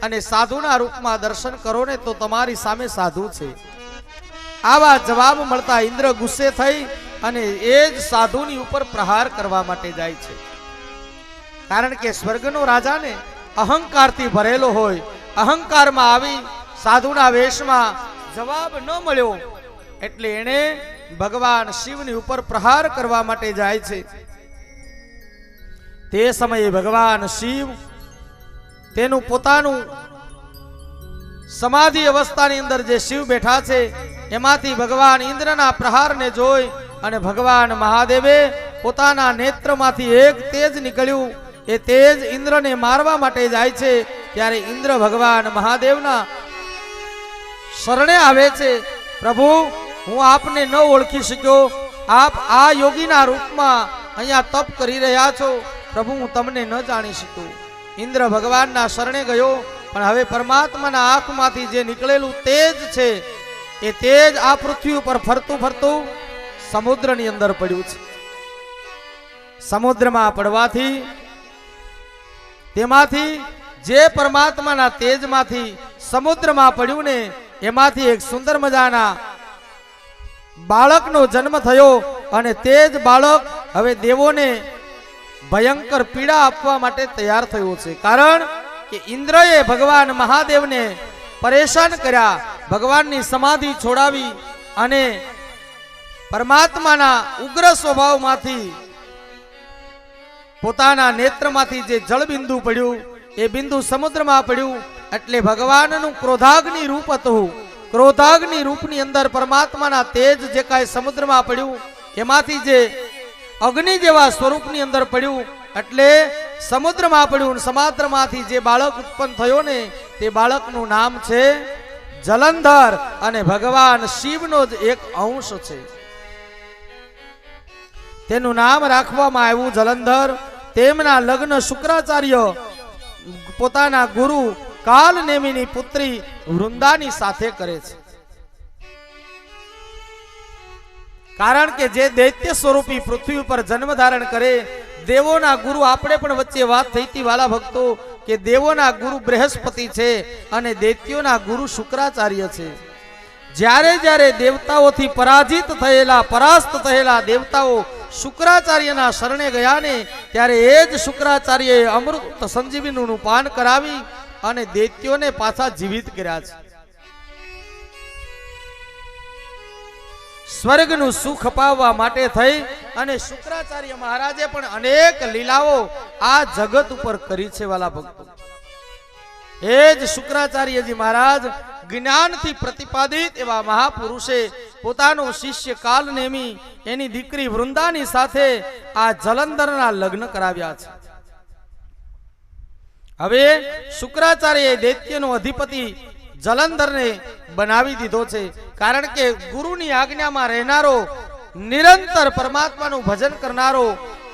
અને સાધુના રૂપમાં દર્શન કરો ને તો તમારી સામે સાધુ છે. આવા જવાબ મળતા ઇન્દ્ર ગુસ્સે થઈ અને એ જ સાધુની ઉપર પ્રહાર કરવા માટે જાય છે. કારણ કે સ્વર્ગનો રાજા ને અહંકારથી ભરેલો હોય, અહંકારમાં આવી સાધુના વેશમાં જવાબ ન મળ્યો એટલે એને ભગવાન શિવની ઉપર પ્રહાર કરવા માટે જાય છે. તે સમયે ભગવાન શિવ તેનું પોતાનું સમાધિ અવસ્થાની અંદર જે શિવ બેઠા છે એમાંથી ભગવાન ઇન્દ્રના પ્રહારને જોઈ અને ભગવાન મહાદેવે પોતાના નેત્રમાંથી એક તેજ નીકળ્યું. એ તેજ ઇન્દ્રને મારવા માટે જાય છે. ત્યારે ઇન્દ્ર ભગવાન મહાદેવના શરણે આવે છે, પ્રભુ હું આપને ન ઓળખી શક્યો, આપ આ યોગીના રૂપમાં અહીંયા તપ કરી રહ્યા છો, પ્રભુ હું તમને ન જાણી શક્યો. ઇન્દ્ર ભગવાનના શરણે ગયો, પણ હવે પરમાત્માના આંખમાંથી જે નીકળેલું તેજ છે એ તેજ આ પૃથ્વી ઉપર ફરતું ફરતું સમુદ્રની અંદર પડ્યું છે. સમુદ્રમાં પડવાથી તેમાંથી જે પરમાત્માના તેજમાંથી સમુદ્રમાં પડ્યું ને એમાંથી એક સુંદર મજાના બાળકનો જન્મ થયો અને તે જ બાળક હવે દેવોને ભયંકર પીડા આપવા માટે તૈયાર થયો છે. કારણ કે ઇન્દ્રએ ભગવાન મહાદેવને પરેશાન કર્યા, ભગવાનની સમાધિ છોડાવી અને પરમાત્માના ઉગ્ર સ્વભાવમાંથી પોતાના નેત્રમાંથી જે જળ બિંદુ પડ્યું એ બિંદુ સમુદ્રમાં પડ્યું એટલે ભગવાનનું ક્રોધાગ્નિ રૂપ હતું. ક્રોધાગ્નિ રૂપની અંદર પરમાત્માના તેજ જે કાંઈ સમુદ્રમાં પડ્યું એમાંથી જે અગ્નિ જેવા સ્વરૂપની અંદર પડ્યું એટલે સમુદ્રમાં પડ્યું ને સમાદ્રમાંથી જે બાળક ઉત્પન્ન થયો ને તે બાળકનું નામ છે જલંધર અને ભગવાન શિવનો જ એક અંશ છે. તેનું નામ રાખવામાં આવ્યું જલંધર. તેમના લગ્ન શુક્રાચાર્ય પોતાના ગુરુ કાલનેમીની પુત્રી વૃંદાની સાથે કરે છે. કારણ કે જે દૈત્ય સ્વરૂપી પૃથ્વી ઉપર જન્મ ધારણ કરે, દેવોના ગુરુ, આપણે પણ વચ્ચે વાત થઈ હતી વાલા ભક્તો કે દેવોના ગુરુ બૃહસ્પતિ છે અને દૈત્યોના ગુરુ શુક્રાચાર્ય છે. જ્યારે જ્યારે દેવતાઓથી પરાજિત થયેલા, પરાસ્ત થયેલા દેવતાઓ શુક્રાચાર્યના શરણે ગયા ને ત્યારે એ જ શુક્રાચાર્યએ અમૃત સંજીવનીનું પાન કરાવી અને દૈત્યોને પાછા જીવિત કર્યા છે. સ્વર્ગનું સુખ અપાવવા માટે થઈ અને શુક્રાચાર્ય મહારાજે પણ અનેક લીલાઓ આ જગત ઉપર કરી છે વાલા ભક્તો. એ જ શુક્રાચાર્યજી મહારાજ જ્ઞાનથી પ્રતિપાદિત એવા મહાપુરુષે પોતાનો શિષ્ય કાલનેમી એની દીકરી વૃંદાની સાથે આ જલંધરના લગ્ન કરાવ્યા છે. હવે શુક્રાચાર્યએ દૈત્યનો અધિપતિ જલંધરને બનાવી દીધો છે. કારણ કે ગુરુની આજ્ઞામાં રહેનારો, નિરંતર પરમાત્માનું ભજન કરનારો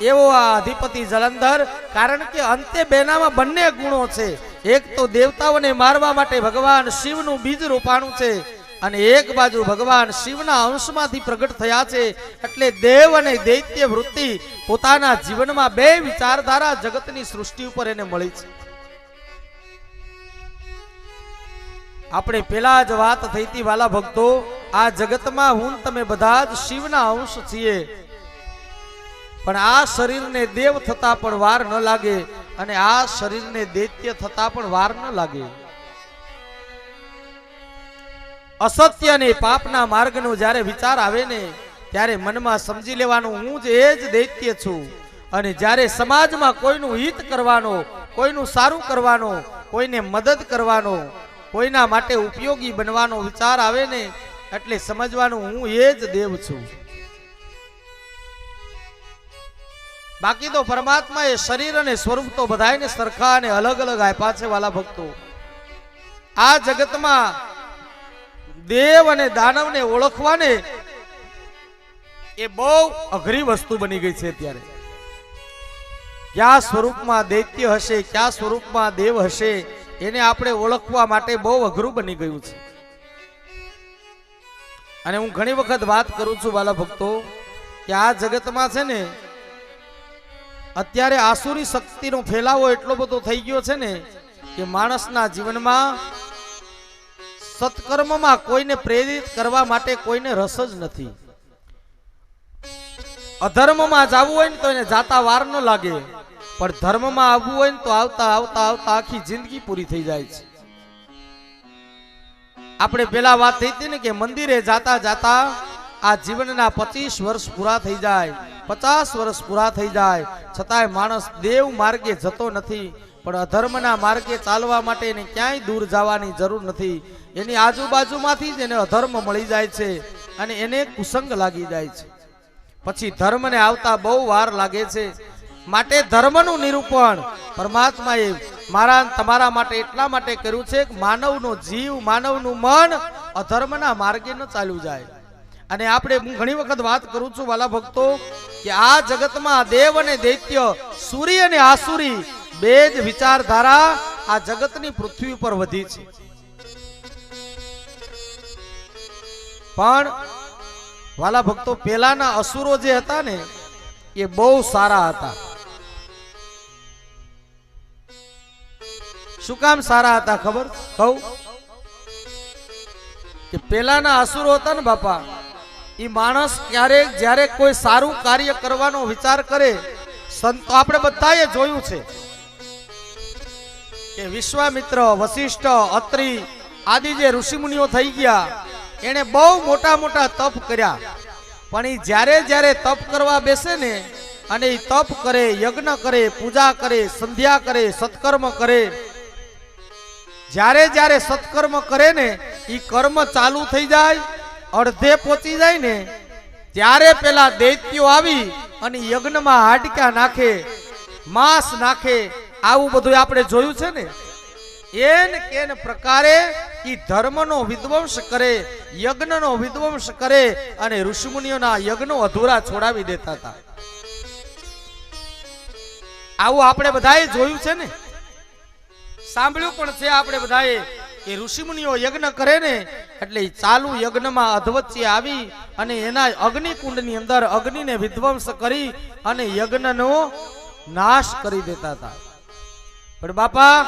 એવો આ અધિપતિ જલંધર. કારણ કે અંતે બેનામાં બંને ગુણો છે. એક તો દેવતાઓને મારવા માટે ભગવાન શિવનું બીજ રોપાણું છે અને એક બાજુ ભગવાન શિવના અંશમાંથી પ્રગટ થયા છે. એટલે દેવ અને દૈત્ય વૃત્તિ પોતાના જીવનમાં બે વિચારધારા જગતની સૃષ્ટિ ઉપર એને મળી છે. આપણે પેલા જ વાત થઈ હતી વાલા ભક્તો, આ જગતમાં હું તમે બધા જ શિવના અંશ છીએ, પણ આ શરીરને દેવ થતા પણ વાર ન લાગે અને આ શરીરને દૈત્ય થતા પણ વાર ન લાગે. અસત્ય અને પાપના માર્ગનો જ્યારે વિચાર આવે ને ત્યારે મનમાં સમજી લેવાનું હું જ એ જ દૈત્ય છું. અને જ્યારે સમાજમાં કોઈનું હિત કરવાનો, કોઈનું સારું કરવાનો, કોઈને મદદ કરવાનો, કોઈના માટે ઉપયોગી બનવાનો વિચાર આવે ને એટલે સમજવાનું હું એ જ દેવ છું. બાકી તો પરમાત્મા એ શરીર અને સ્વરૂપ તો બધાને સરખા અને અલગ અલગ આપ્યા છે વાલા ભક્તો. આ જગતમાં દેવ અને દાનવને ઓળખવાને એ બહુ અઘરી વસ્તુ બની ગઈ છે અત્યારે. ક્યાં સ્વરૂપમાં દૈત્ય હશે, ક્યાં સ્વરૂપમાં દેવ હશે, એને આપણે ઓળખવા માટે બહુ અઘરું બની ગયું છે. અને હું ઘણી વખત વાત કરું છું વાલા ભક્તો કે આ જગતમાં છે ને અત્યારે આસુરી શક્તિનો ફેલાવો એટલો બધો થઈ ગયો છે ને કે માણસના જીવનમાં સત્કર્મમાં કોઈને પ્રેરિત કરવા માટે કોઈને રસ જ નથી. અધર્મમાં જવું હોય ને તો એને જાતા વાર ન લાગે, પણ ધર્મમાં આવવું હોય ને તો આવતા આવતા આવતા આખી જિંદગી પૂરી થઈ જાય છે. આપણે પેલા વાત થઈ હતી ને કે મંદિરે જાતા જાતા આ જીવનના 25 વર્ષ પૂરા થઈ જાય, 50 વર્ષ પૂરા થઈ જાય, છતાંય માણસ દેવ માર્ગે જતો નથી. પણ અધર્મના માર્ગે ચાલવા માટે એને ક્યાંય દૂર જવાની જરૂર નથી. એની આજુબાજુમાંથી જ એને અધર્મ મળી જાય છે અને એને કુસંગ લાગી જાય છે. પછી ધર્મને આવતા બહુ વાર લાગે છે. માટે ધર્મનું નિરૂપણ પરમાત્માએ મારા તમારા માટે એટલા માટે કર્યું છે કે માનવનો જીવ, માનવનું મન અધર્મના માર્ગે ન ચાલ્યું જાય. અને આપણે હું ઘણી વખત વાત કરું છું વાલા ભક્તો કે આ જગતમાં દેવ અને દૈત્ય, સૂરી અને આસુરી બે જ વિચારધારા આ જગતની પૃથ્વી ઉપર વધી છે. પણ વાલા ભક્તો પેલાના અસુરો જે હતા ને એ બહુ સારા હતા. શું કામ સારા હતા ખબર કહું? કે પેલાના અસુરો હતા ને બાપા, એ માણસ ક્યારેક જ્યારે કોઈ સારું કાર્ય કરવાનો વિચાર કરે, સંતો આપણે બધાએ જોયું છે કે વિશ્વામિત્ર, વશિષ્ઠ, અત્રિ આદિ જે ઋષિમુનિઓ થઈ ગયા એને બહુ મોટા મોટા તપ કર્યા. પણ એ જ્યારે જ્યારે તપ કરવા બેસે ને અને એ તપ કરે, યજ્ઞ કરે, પૂજા કરે, સંધ્યા કરે, સત્કર્મ કરે, જ્યારે જ્યારે સત્કર્મ કરે ને એ કર્મ ચાલુ થઈ જાય, અડધે પહોંચી જાય ને ત્યારે પેલા દૈત્યો આવી અને યજ્ઞમાં હાડક્યા નાખે માંસ નાખે, આવું બધું આપણે જોયું છે ને. એન કેન પ્રકારે ઈ ધર્મનો વિધ્વંસ કરે, યજ્ઞનો વિધ્વંસ કરે અને ઋષિમુનિઓના યજ્ઞો અધૂરા છોડાવી દેતા હતા. આવું આપણે બધાએ જોયું છે ને, સાંભળ્યું પણ છે આપણે બધાએ કે ઋષિમુનિઓ યજ્ઞ કરે ને એટલે ચાલુ યજ્ઞમાં અધવચ્ચે આવી અને એના અગ્નિકુંડની અંદર અગ્નિને વિધ્વંસ કરી અને યજ્ઞનો નાશ કરી દેતા હતા. પણ બાપા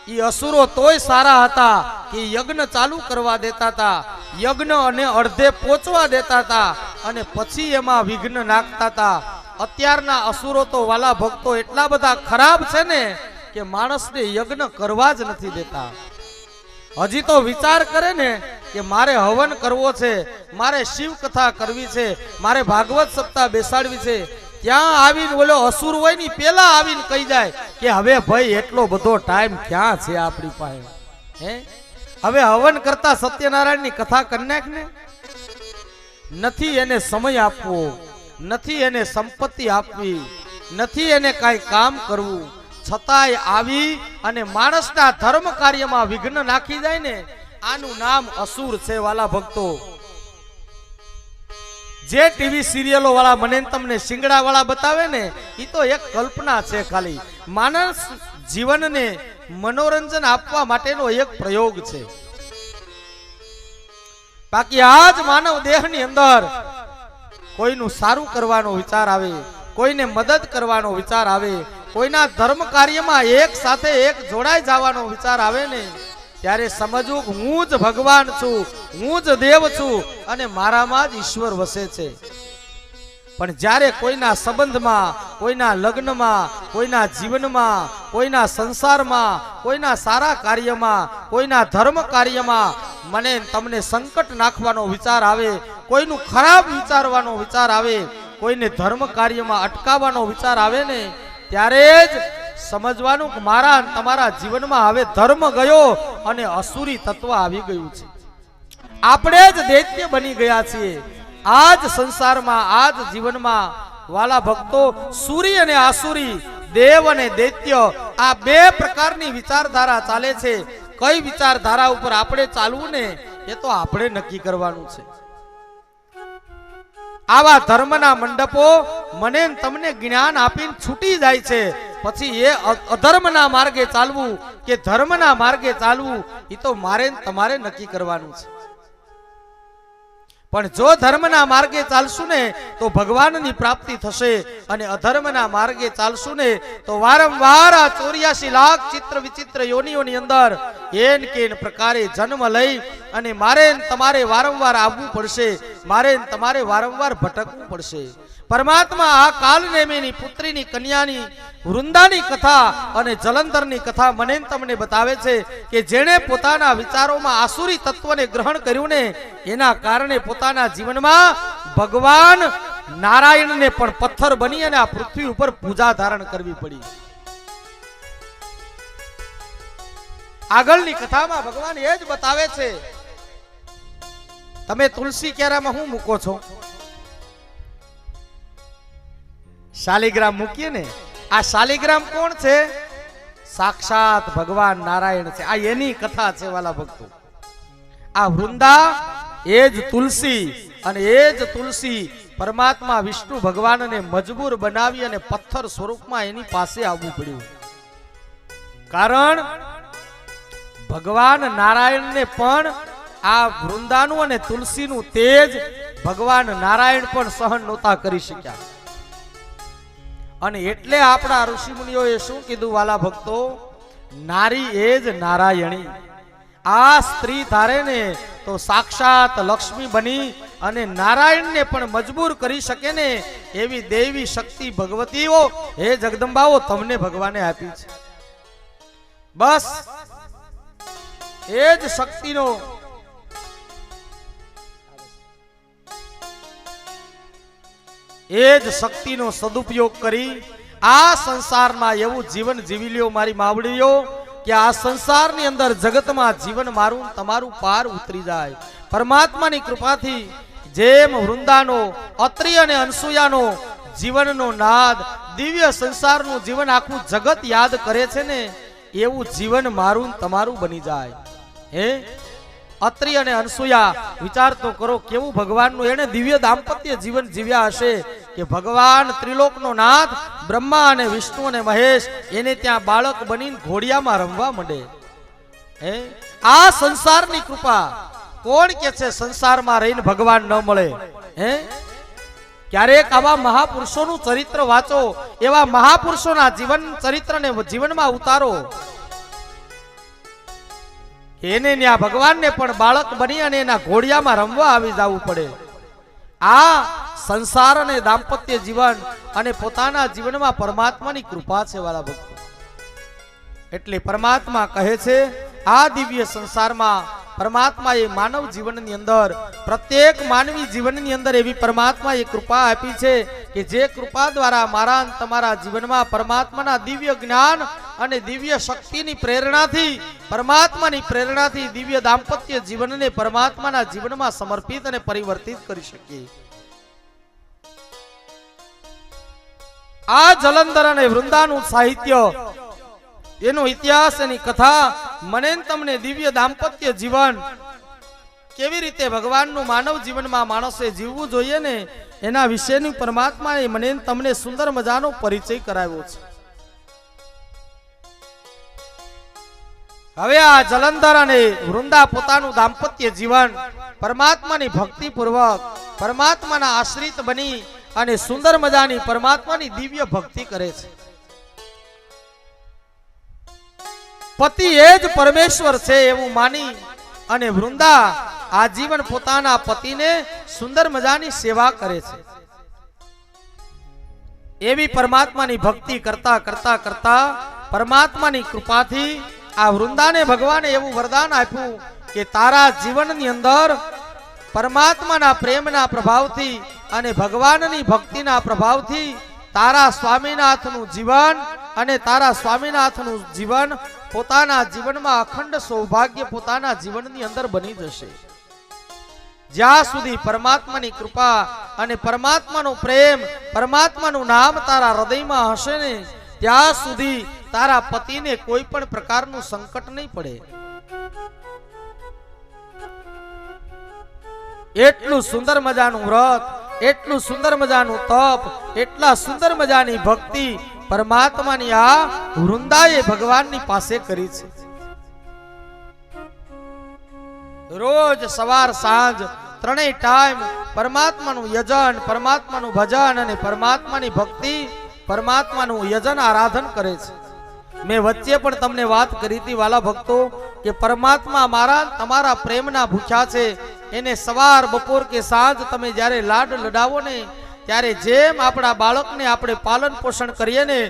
ઈ અસુરો તોય સારા હતા કે યજ્ઞ ચાલુ કરવા દેતા હતા, યજ્ઞ અને અડધે પહોંચવા દેતા હતા અને પછી એમાં વિઘ્ન નાખતા હતા. અત્યારના અસુરો તો વાલા ભક્તો એટલા બધા ખરાબ છે ને કે માણસને યજ્ઞ કરવા જ નથી દેતા. હજી તો વિચાર કરે ને કે મારે હવન કરવો છે, મારે શિવ કથા કરવી છે, મારે ભાગવત સપ્તાહ બેસાડવી છે, ત્યાં આવીને બોલો અસુર હોય ની પેલા આવીને કહી જાય કે હવે ભાઈ એટલો બધો ટાઈમ ક્યાં છે આપણી પાસે, હે હવે હવન કરતા સત્યનારાયણ ની કથા કરી નાખ ને. નથી એને સમય આપવો, નથી એને સંપત્તિ આપવી, નથી એને કઈ કામ કરવું, છતાંય આવી અને માણસના ધર્મ કાર્યમાં વિઘ્ન નાખી જાય ને, આનું નામ અસુર છે વાલા ભક્તો. જે ટીવી સિરિયલો વાળા મને તમને શિંગડા વાળા બતાવે ને એ તો એક કલ્પના છે, ખાલી માનસ જીવનને મનોરંજન આપવા માટેનો એક પ્રયોગ છે. બાકી આજ માનવ દેહની અંદર કોઈનું સારું કરવાનો વિચાર આવે, કોઈને મદદ કરવાનો વિચાર આવે, કોઈના ધર્મ કાર્યમાં એક સાથે એક જોડાઈ જવાનો વિચાર આવે ને ત્યારે સમજવું કે હું જ ભગવાન છું, હું જ દેવ છું અને મારામાં જ ઈશ્વર વસે છે. પણ જ્યારે કોઈના સંબંધમાં, કોઈના લગ્નમાં, કોઈના જીવનમાં, કોઈના સંસારમાં, કોઈના સારા કાર્યમાં, કોઈના ધર્મ કાર્યમાં મને તમને સંકટ નાખવાનો વિચાર આવે, કોઈનું ખરાબ વિચારવાનો વિચાર આવે, કોઈને ધર્મ કાર્યમાં અટકાવવાનો વિચાર આવે ને ત્યારે જ સમજવાનું કે મારા તમારા જીવનમાં હવે ધર્મ ગયો અને અસુરી તત્વ આવી ગયું છે. આપણે જ દૈત્ય બની ગયા છીએ. આજ સંસારમાં, આજ જીવનમાં વાલા ભક્તો સૂરી અને આસુરી, દેવ અને દૈત્ય આ બે પ્રકારની વિચારધારા ચાલે છે. કઈ વિચારધારા ઉપર આપણે ચાલવું ને એ તો આપણે નક્કી કરવાનું છે. આવા ધર્મના મંડપો મને તમને જ્ઞાન આપીને છૂટી જાય છે, પછી એ અધર્મના માર્ગે ચાલવું કે ધર્મના માર્ગે ચાલવું એ તો મારે તમારે નક્કી કરવાનું છે. પણ જો ધર્મના માર્ગે ચાલશું ને તો ભગવાનની પ્રાપ્તિ થશે અને અધર્મના માર્ગે ચાલશું ને તો વારંવાર આ 84 લાખ ચિત્ર વિચિત્ર યોનિઓની અંદર એન કેન પ્રકારે જન્મ લઈ અને મારે તમારે વારંવાર આવવું પડશે, મારે તમારે વારંવાર ભટકવું પડશે. પરમાત્મા આ કાલનેમીની પુત્રીની કન્યાની વૃંદાની કથા અને જલંધરની કથા મને તમને બતાવે છે કે જેણે પોતાના વિચારોમાં આસુરી તત્વને ગ્રહણ કર્યું ને એના કારણે પોતાના જીવનમાં ભગવાન નારાયણને પણ પથ્થર બની અને આ પૃથ્વી ઉપર પૂજા ધારણ કરવી પડી. આગળની કથામાં ભગવાન એ જ બતાવે છે. તમે તુલસી ક્યારામાં શું મૂકો છો? શાલિગ્રામ મૂકીએ ને. આ શાલિગ્રામ કોણ છે? સાક્ષાત ભગવાન નારાયણ છે. આ એની કથા છે વાલા ભક્તો. આ વૃંદા એ જ તુલસી અને એ જ તુલસી પરમાત્મા વિષ્ણુ ભગવાનને મજબૂર બનાવી અને પથ્થર સ્વરૂપમાં એની પાસે આવવું પડ્યું. કારણ ભગવાન નારાયણને પણ આ વૃંદાનું અને તુલસીનું તેજ ભગવાન નારાયણ પણ સહન નહોતા કરી શક્યા. અને એટલે આપણા ઋષિ મુનિઓએ શું કીધું વાલા ભક્તો? નારી એ જ નારાયણી. આ સ્ત્રી ધારે ને તો સાક્ષાત લક્ષ્મી બની અને નારાયણને પણ મજબૂર કરી શકે ને એવી દેવી શક્તિ ભગવતીઓ હે જગદંબાઓ તમને ભગવાને આપી છે. બસ એ જ શક્તિનો એ જ શક્તિનો સદુપયોગ કરી આ સંસારમાં એવું જીવન જીવી લ્યો મારી માવડીઓ કે આ સંસારની અંદર જગતમાં જીવન મારું તમારું પાર ઉતરી જાય. પરમાત્માની કૃપાથી જેમ વૃંદાનો, અત્રિ અને અનસુયાનો જીવનનો નાદ, દિવ્ય સંસારનું જીવન આખું જગત યાદ કરે છે ને, એવું જીવન મારું ને તમારું બની જાય. હે અત્રિ અને અનસુયા, વિચાર તો કરો કેવું ભગવાનનું એને દિવ્ય દાંપત્ય જીવન જીવ્યા હશે કે ભગવાન ત્રિલોકનો નાથ બ્રહ્મા અને વિષ્ણુ અને મહેશ એને ત્યાં બાળક બનીને ઘોડિયામાં રમવા માંડે. હે આ સંસારની કૃપા. કોણ કે છે સંસારમાં રહીને ભગવાન ન મળે? હે ક્યારેક આવા મહાપુરુષોનું ચરિત્ર વાંચો, એવા મહાપુરુષોના જીવન ચરિત્રને જીવનમાં ઉતારો. એને ત્યાં ભગવાનને પણ બાળક બની અને એના ઘોડિયામાં રમવા આવી જવું પડે. આ સંસાર અને દાંપત્ય જીવન અને પોતાના જીવનમાં પરમાત્માની કૃપા છે વાલા ભક્તો. એટલે પરમાત્મા કહે છે આ દિવ્ય સંસારમાં પરમાત્માએ માનવ જીવનની અંદર, પ્રત્યેક માનવી જીવનની અંદર એવી પરમાત્માએ કૃપા આપી છે કે જે કૃપા દ્વારા મારા અને તમારા જીવનમાં પરમાત્માના દિવ્ય જ્ઞાન અને દિવ્ય શક્તિની પ્રેરણાથી, પરમાત્માની પ્રેરણાથી દિવ્ય દાંપત્ય જીવનને પરમાત્માના જીવનમાં સમર્પિત અને પરિવર્તિત કરી શકીએ. આ જલંધર અને વૃંદાનું સાહિત્ય, એનો ઇતિહાસ, એની કથા મને તમને દિવ્ય દાંપત્ય જીવન કેવી રીતે ભગવાનનું માનવ જીવનમાં માણસે જીવવું જોઈએ ને એના વિશેની પરમાત્માએ મને તમને સુંદર મજાનો પરિચય કરાવ્યો છે. હવે આ જલંધર અને વૃંદા પોતાનું દાંપત્ય જીવન પરમાત્માની ભક્તિ પૂર્વક, પરમાત્માના આશ્રિત બની અને સુંદર મજાની પરમાત્માની દિવ્ય ભક્તિ કરે છે. પતિ એ જ પરમેશ્વર છે એવું માની અને વૃંદા આજીવન પોતાના પતિને સુંદર મજાની સેવા કરે છે. એવી પરમાત્માની ભક્તિ કરતા કરતા કરતા પરમાત્માની કૃપાથી આ વૃંદાને ભગવાને એવું વરદાન આપ્યું કે તારા જીવનની અંદર પરમાત્માના પ્રેમના પ્રભાવથી અને ભગવાનની ભક્તિના પ્રભાવથી તારા સ્વામીનાથનું જીવન અને તારા સ્વામીનાથનું જીવન પોતાના જીવનમાં અખંડ સૌભાગ્ય પોતાના જીવનની અંદર બની જશે. જ્યાં સુધી પરમાત્માની કૃપા અને પરમાત્માનો પ્રેમ, પરમાત્માનું નામ તારા હૃદયમાં હશે ને ત્યાં સુધી તારા પતિને કોઈ પણ પ્રકારનું સંકટ નહીં પડે. એટલું સુંદર મજાનું વ્રત, એટલું સુંદર મજાનું તપ, એટલા સુંદર મજાની ભક્તિ પરમાત્માની આ વૃંદાએ ભગવાનની પાસે કરી છે. રોજ સવાર સાંજ ત્રણેય ટાઈમ પરમાત્માનું યજન, પરમાત્માનું ભજન અને પરમાત્માની ભક્તિ, પરમાત્માનું યજન આરાધન કરે છે. મેં વચ્ચે પણ તમને વાત કરી હતી વાલા ભક્તો કે પરમાત્મા મારા તમારા પ્રેમના ભૂખ્યા છે. એને સવાર બપોર કે સાંજ તમે જ્યારે લાડ લડાવો ને ત્યારે જેમ આપણા બાળકને આપણે પાલન પોષણ કરીએ ને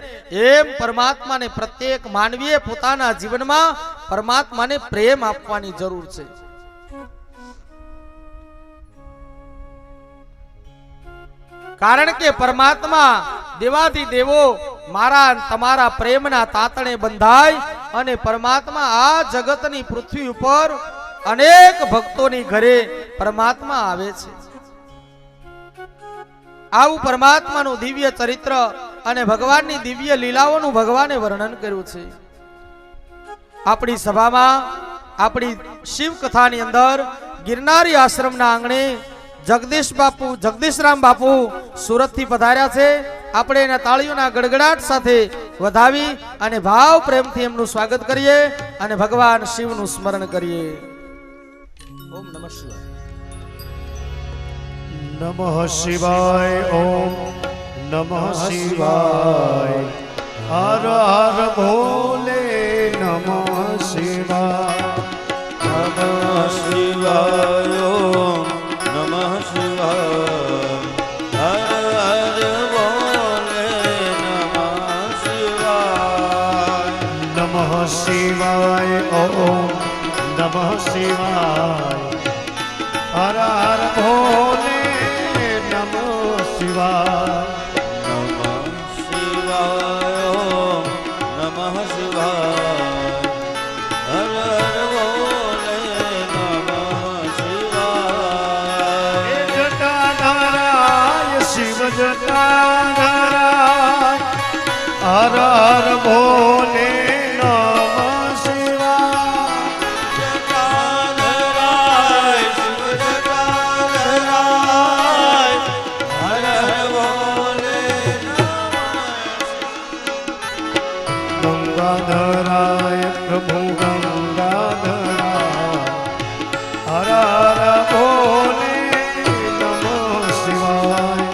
એમ પરમાત્માને પ્રત્યેક માનવીએ પોતાના જીવનમાં પરમાત્માને પ્રેમ આપવાની જરૂર છે. કારણ કે પરમાત્મા દેવાથી દેવો મારા તમારા પ્રેમના તાતણે બંધાય અને પરમાત્મા આ જગતની પૃથ્વી ઉપર અનેક ભક્તોની ઘરે પરમાત્મા આવે છે. આવું પરમાત્માનું દિવ્ય ચરિત્ર અને ભગવાનની દિવ્ય લીલાઓનું ભગવાને વર્ણન કર્યું છે. આપણી સભામાં આપણી શિવ કથાની અંદર ગિરનારી આશ્રમના આંગણે જગદીશરામ બાપુ સુરત થી પધાર્યા છે. આપણે એના તાળીઓના ગડગડાટ સાથે વધાવી અને ભાવ પ્રેમથી એમનું સ્વાગત કરીએ અને ભગવાન શિવનું સ્મરણ કરીએ. ઓમ નમઃ શિવાય. નમઃ શિવાય. ઓમ નમઃ શિવાય. હર હર ભોલે. નમઃ શિવાય. નમઃ શિવાય. ઓમ નમઃ શિવાય. હર હર ભોલે. નમઃ શિવાય. નમઃ શિવાય. ઓમ નમઃ શિવાય. હર હર ભોલે. નમઃ શિવાય. નમઃ શિવાય. ઓમ નમઃ શિવાય. હર હર ભોલે. નમઃ શિવાય. જટાધારાય શિવ જટા ધરાય હર હર ભોલે નમઃ શિવાય ગંગાધરાય પ્રભુ ગંગાધરાય હર હર ભોલે નમઃ શિવાય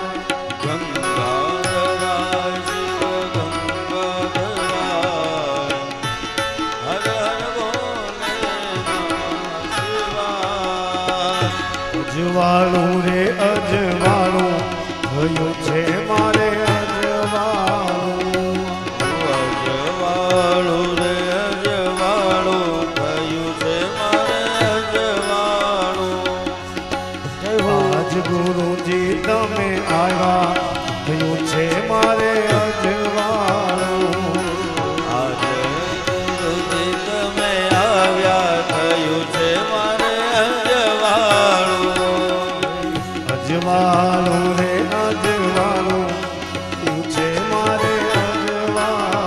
અજવાળું રે અજવાળું થયું છે મારે અજવાળું આજ ગુરુજી તમે આવ્યા થયું છે મારે અજવાળું અજવાળું રે અજવાળું થયું છે મારે અજવાળું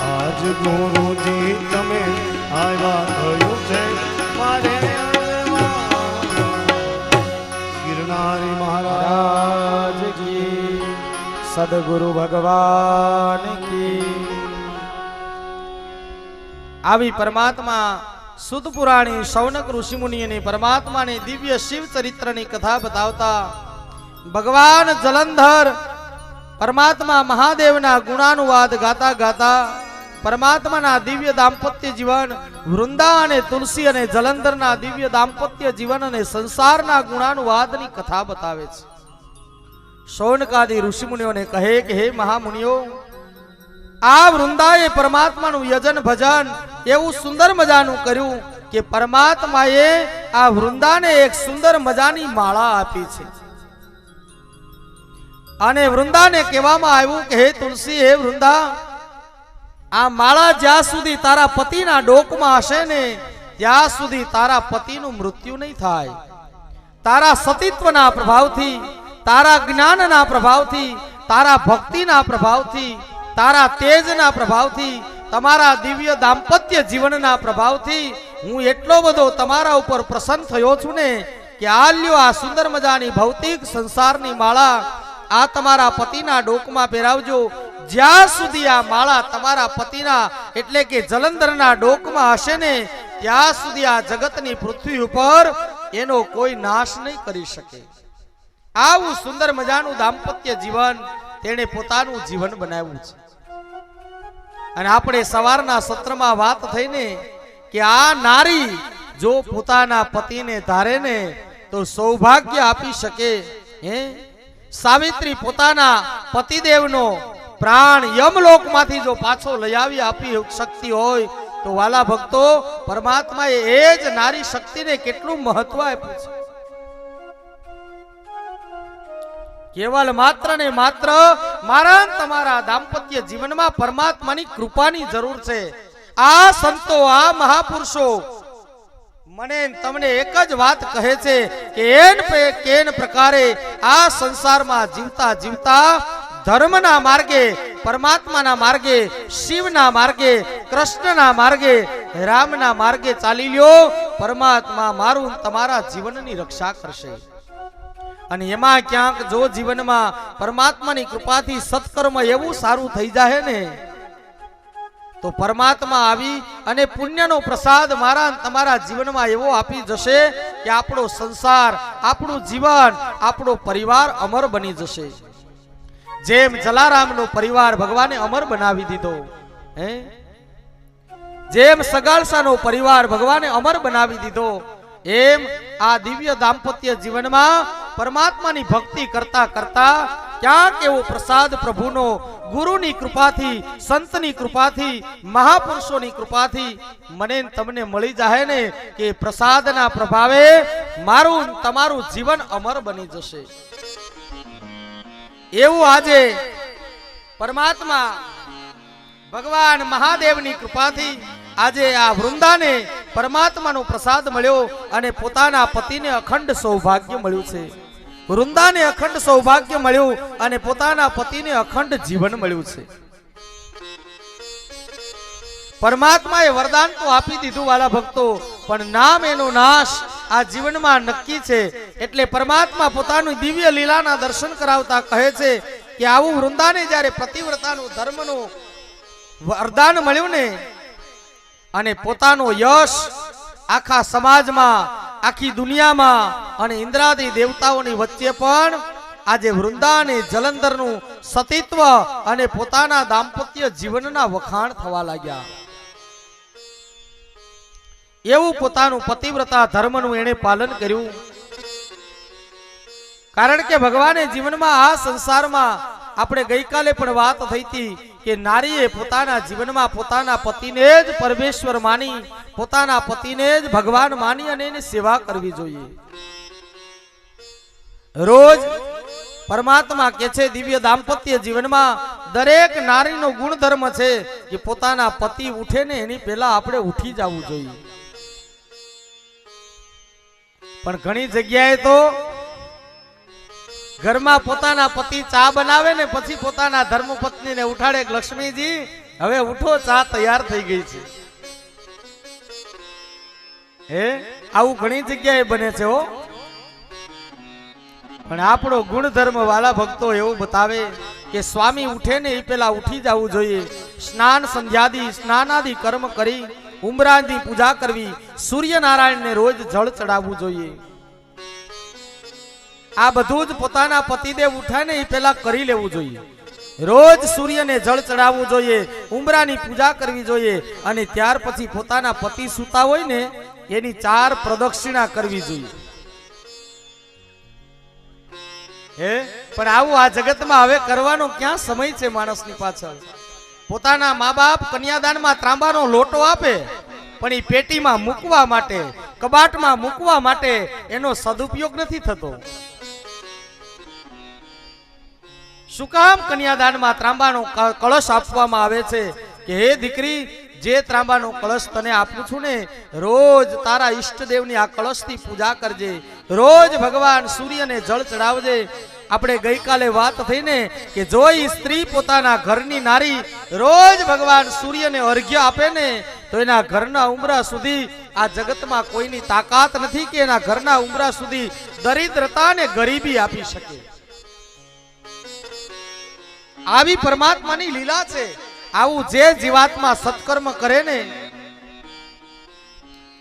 આજ ગુરુજી તમે આવ્યા થયું છે મારે ગિરનારી મહારાજ મહારાજ કી સદગુરુ ભગવાન કી આવી પરમાત્મા સુદ પુરાણી શૌનક ઋષિમુનિઓને પરમાત્માને દિવ્ય શિવ ચરિત્રની કથા બતાવતા ભગવાન જલંધર પરમાત્મા મહાદેવના ગુણાનુવાદ ગાતા ગાતા પરમાત્માના દિવ્ય દાંપત્ય જીવન વૃંદા અને તુલસી અને જલંધરના દિવ્ય દાંપત્ય જીવન અને સંસારના ગુણાનુવાદની કથા બતાવે છે. શૌનકાદી ઋષિમુનિઓને કહે કે હે મહામુનિઓ, આ વૃંદાએ પરમાત્માનું યજન ભજન એવું સુંદર મજાનું કર્યું કે પરમાત્માએ આ વૃંદાને એક સુંદર મજાની માળા આપી છે. અને વૃંદાને કહેવામાં આવ્યું કે હે તુલસી, હે વૃંદા, આ માળા જ્યાં સુધી તારા પતિના ડોકમાં હશે ને ત્યાં સુધી તારા પતિનું મૃત્યુ નહીં થાય. તારા સતીત્વના પ્રભાવથી, તારા જ્ઞાનના પ્રભાવથી, તારા ભક્તિના પ્રભાવથી, તારા તેજના પ્રભાવથી, તમારા દિવ્ય દાંપત્ય જીવનના પ્રભાવથી હું એટલો બધો તમારા ઉપર પ્રસન્ન થયો છું ને કે આ લ્યો, આ સુંદર મજાની ભૌતિક સંસારની માળા આ તમારા પતિના ડોકમાં પહેરાવજો. જ્યાં સુધી આ માળા તમારા પતિના એટલે કે જલંધરના ડોકમાં હશે ને ત્યાં સુધી આ જગતની પૃથ્વી ઉપર એનો કોઈ નાશ નહીં કરી શકે. આવું સુંદર મજાનું દાંપત્ય જીવન તેણે પોતાનું જીવન બનાવ્યું છે. અને આપણે સવારના સત્રમાં વાત થઈને કે આ નારી જો પોતાના પતિને ધારે ને તો સૌભાગ્ય આપી શકે. હે સાવિત્રી પોતાના પતિદેવનો પ્રાણ યમલોકમાંથી જો પાછો લઈ આવી આપી શક્તિ હોય તો વાલા ભક્તો, પરમાત્માએ એ જ નારી શક્તિને કેટલું મહત્વ આપ્યું છે. કેવલ માત્ર ને માત્ર મારા તમારા દાંપત્ય જીવનમાં પરમાત્માની કૃપાની જરૂર છે. આ સંતો, આ મહાપુરુષો મને તમને એક જ વાત કહે છે કે કેન પ્રકારે આ સંસારમાં જીવતા જીવતા ધર્મના માર્ગે, પરમાત્માના માર્ગે, શિવના માર્ગે, કૃષ્ણના માર્ગે, રામના માર્ગે ચાલી લ્યો. પરમાત્મા મારું તમારા જીવનની રક્ષા કરશે. અને એમાં ક્યાંક જો જીવનમાં પરમાત્માની કૃપાથી સત્કર્મ એવું સારું થઈ જાય ને તો પરમાત્મા આવી અને પુણ્યનો પ્રસાદ મારા તમારા જીવનમાં એવો આપી જશે કે આપણો સંસાર, આપણું જીવન, આપણો પરિવાર અમર બની જશે. જેમ જલારામનો પરિવાર ભગવાને અમર બનાવી દીધો, જેમ સગાળસાનો પરિવાર ભગવાને અમર બનાવી દીધો, એમ આ દિવ્ય દાંપત્ય જીવનમાં પરમાત્માની ભક્તિ કરતા કરતા ક્યાંક એવો પ્રસાદ પ્રભુનો ગુરુની કૃપાથી, સંતની કૃપાથી, મહાપુરુષોની કૃપાથી મને તમને મળી જાય ને કે પ્રસાદના પ્રભાવે મારું તમારું જીવન અમર બની જશે. એવું આજે પરમાત્મા ભગવાન મહાદેવની કૃપાથી આજે આ વૃંદાને પરમાત્માનો પ્રસાદ મળ્યો અને પોતાના પતિને અખંડ સૌભાગ્ય મળ્યું છે. વૃંદાને અખંડ સૌભાગ્ય મળ્યું અને પોતાના પતિને અખંડ જીવન મળ્યું છે. પરમાત્માએ વરદાન તો આપી દીધું વાલા ભક્તો, પણ નામ એનો નાશ આ જીવનમાં નક્કી છે. એટલે પરમાત્મા પોતાનું દિવ્ય લીલાના દર્શન કરાવતા કહે છે કે આવું વૃંદાને જ્યારે પતિવ્રતાનું ધર્મનું વરદાન મળ્યું ને અને પોતાનો યશ આખા સમાજમાં, આખી દુનિયામાં અને ઇન્દ્રાદી દેવતાઓની વચ્ચે પણ આજે વૃંદા અને જલંધરનું સતીત્વ અને પોતાના દાંપત્ય જીવનના વખાણ થવા લાગ્યા. એવું પોતાનું પતિવ્રતા ધર્મનું એણે પાલન કર્યું. કારણ કે ભગવાને જીવનમાં આ સંસારમાં આપણે ગઈકાલે પણ વાત થઈ હતી કે નારીએ પોતાના જીવનમાં પોતાના પતિને જ પરમેશ્વર માની, પોતાના પતિને જ ભગવાન માની અને એની સેવા કરવી જોઈએ. રોજ પરમાત્મા કે છે દિવ્ય દાંપત્ય જીવનમાં દરેક નારીનો ગુણધર્મ છે કે પોતાના પતિ ઉઠે ને એની પહેલા આપણે ઉઠી જવું જોઈએ. પણ ઘણી જગ્યાએ તો ઘરમાં પોતાના પતિ ચા બનાવે ને પછી પોતાના ધર્મપત્નીને ઉઠાડે, લક્ષ્મીજી હવે ઉઠો, ચા તૈયાર થઈ ગઈ છે. આવું ઘણી જગ્યાએ બને છે હો. પણ આપણો ગુણધર્મ વાલા ભક્તો એવું બતાવે કે સ્વામી ઉઠે ને એ પેલા ઉઠી જવું જોઈએ. સ્નાન સંધ્યાદી સ્નાનાદિ કર્મ કરી ઉમરાની પૂજા કરવી, સૂર્યનારાયણને રોજ જળ ચડાવવું જોઈએ. આ બધું જ પોતાના પતિદેવ ઉઠાય ને એ પેલા કરી લેવું જોઈએ. રોજ સૂર્યને જળ ચડાવવું જોઈએ, ઉમરાની પૂજા કરવી જોઈએ અને ત્યાર પછી પોતાના પતિ સૂતા હોય ને એની 4 પ્રદક્ષિણા કરવી જોઈએ. પણ આવું આ જગતમાં હવે કરવાનો ક્યાં સમય છે માણસની પાછળ? પોતાના મા બાપ કન્યાદાનમાં ત્રાંબાનો લોટો આપે, પણ એ પેટીમાં મૂકવા માટે, કબાટમાં મૂકવા માટે એનો સદુપયોગ નથી થતો. શું કામ કન્યાદાનમાં ત્રાંબાનો કળશ આપવામાં આવે છે કે હે દીકરી, જે ત્રાંબાનો કળશ તને આપું છું ને, રોજ તારા ઈષ્ટદેવની આ કળશથી પૂજા કરજે, રોજ ભગવાન સૂર્યને જળ ચડાવજે. આપણે ગઈકાલે વાત થઈ ને કે જો ઈ સ્ત્રી પોતાના ઘરની નારી રોજ ભગવાન સૂર્યને અર્ઘ્ય આપે ને તો એના ઘરના ઉંબરા સુધી આ જગતમાં કોઈની તાકાત નથી કે એના ઘરના ઉંબરા સુધી દરિદ્રતા અને ગરીબી આપી શકે. આવી પરમાત્માની લીલા છે. આવું જે જીવાત્મા સત્કર્મ કરે ને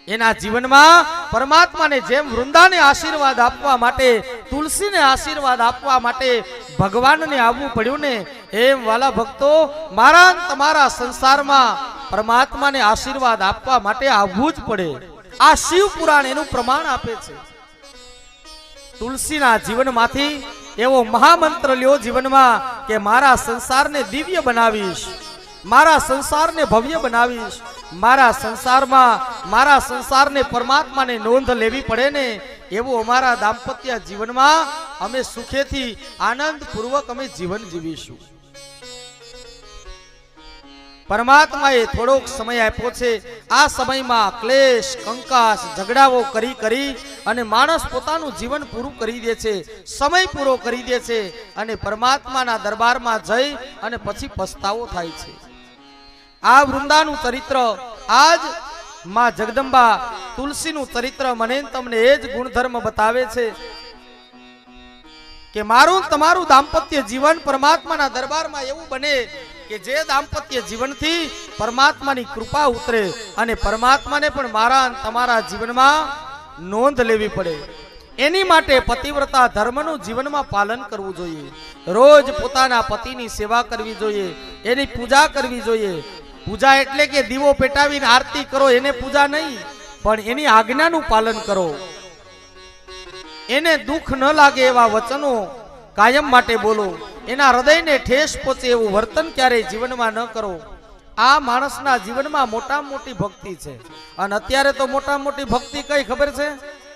એના જીવનમાં પરમાત્માને જેમ વૃંદાને આશીર્વાદ આપવા માટે, તુલસીને આશીર્વાદ આપવા માટે ભગવાનને આવવું પડ્યું ને, એમ વાલા ભક્તો મારા તમારા સંસારમાં પરમાત્માને આશીર્વાદ આપવા માટે આવવું જ પડે. આ શિવ પુરાણ એનું પ્રમાણ આપે છે. તુલસીના જીવનમાંથી એવો મહામંત્ર લ્યો જીવનમાં કે મારા સંસારને દિવ્ય બનાવીશ, મારા સંસારને ભવ્ય બનાવીશ, મારા સંસારને પરમાત્માને નોંધ લેવી પડે ને એવું અમારા દાંપત્ય જીવનમાં અમે સુખેથી આનંદપૂર્વક અમે જીવન જીવીશું. પરમાત્માએ થોડોક સમય આપ્યો છે. આ સમયમાં ક્લેશ, કંકાસ, ઝઘડાઓ કરી અને માણસ પોતાનું જીવન પૂરું કરી દે છે, સમય પૂરો કરી દે છે અને પરમાત્માના દરબારમાં જઈ અને પછી પસ્તાવો થાય છે. આ વૃંદાનું ચરિત્ર, આજ માં જગદંબા તુલસીનું ચરિત્ર મને તમને એ જ ગુણધર્મ બતાવે છે કે મારું તમારું દાંપત્ય જીવન પરમાત્માના દરબારમાં એવું બને કે જે દાંપત્ય જીવનથી પરમાત્માની કૃપા ઉતરે અને પરમાત્માને પણ મારા તમારા જીવનમાં નોંધ લેવી પડે. એની માટે પતિવ્રતા ધર્મનું જીવનમાં પાલન કરવું જોઈએ. રોજ પોતાના પતિની સેવા કરવી જોઈએ, એની પૂજા કરવી જોઈએ. પૂજા એટલે કે દીવો પેટાવીને આરતી કરો એને પૂજા નહીં, પણ એની આજ્ઞાનું પાલન કરો. એને દુઃખ ન લાગે એવા વચનો કાયમ માટે બોલો. એના હૃદયને ઠેસ પહોંચે એવું વર્તન ક્યારેય જીવનમાં ન કરો. આ માણસના જીવનમાં મોટામાં મોટી ભક્તિ છે. અને અત્યારે તો મોટામાં મોટી ભક્તિ કઈ ખબર છે?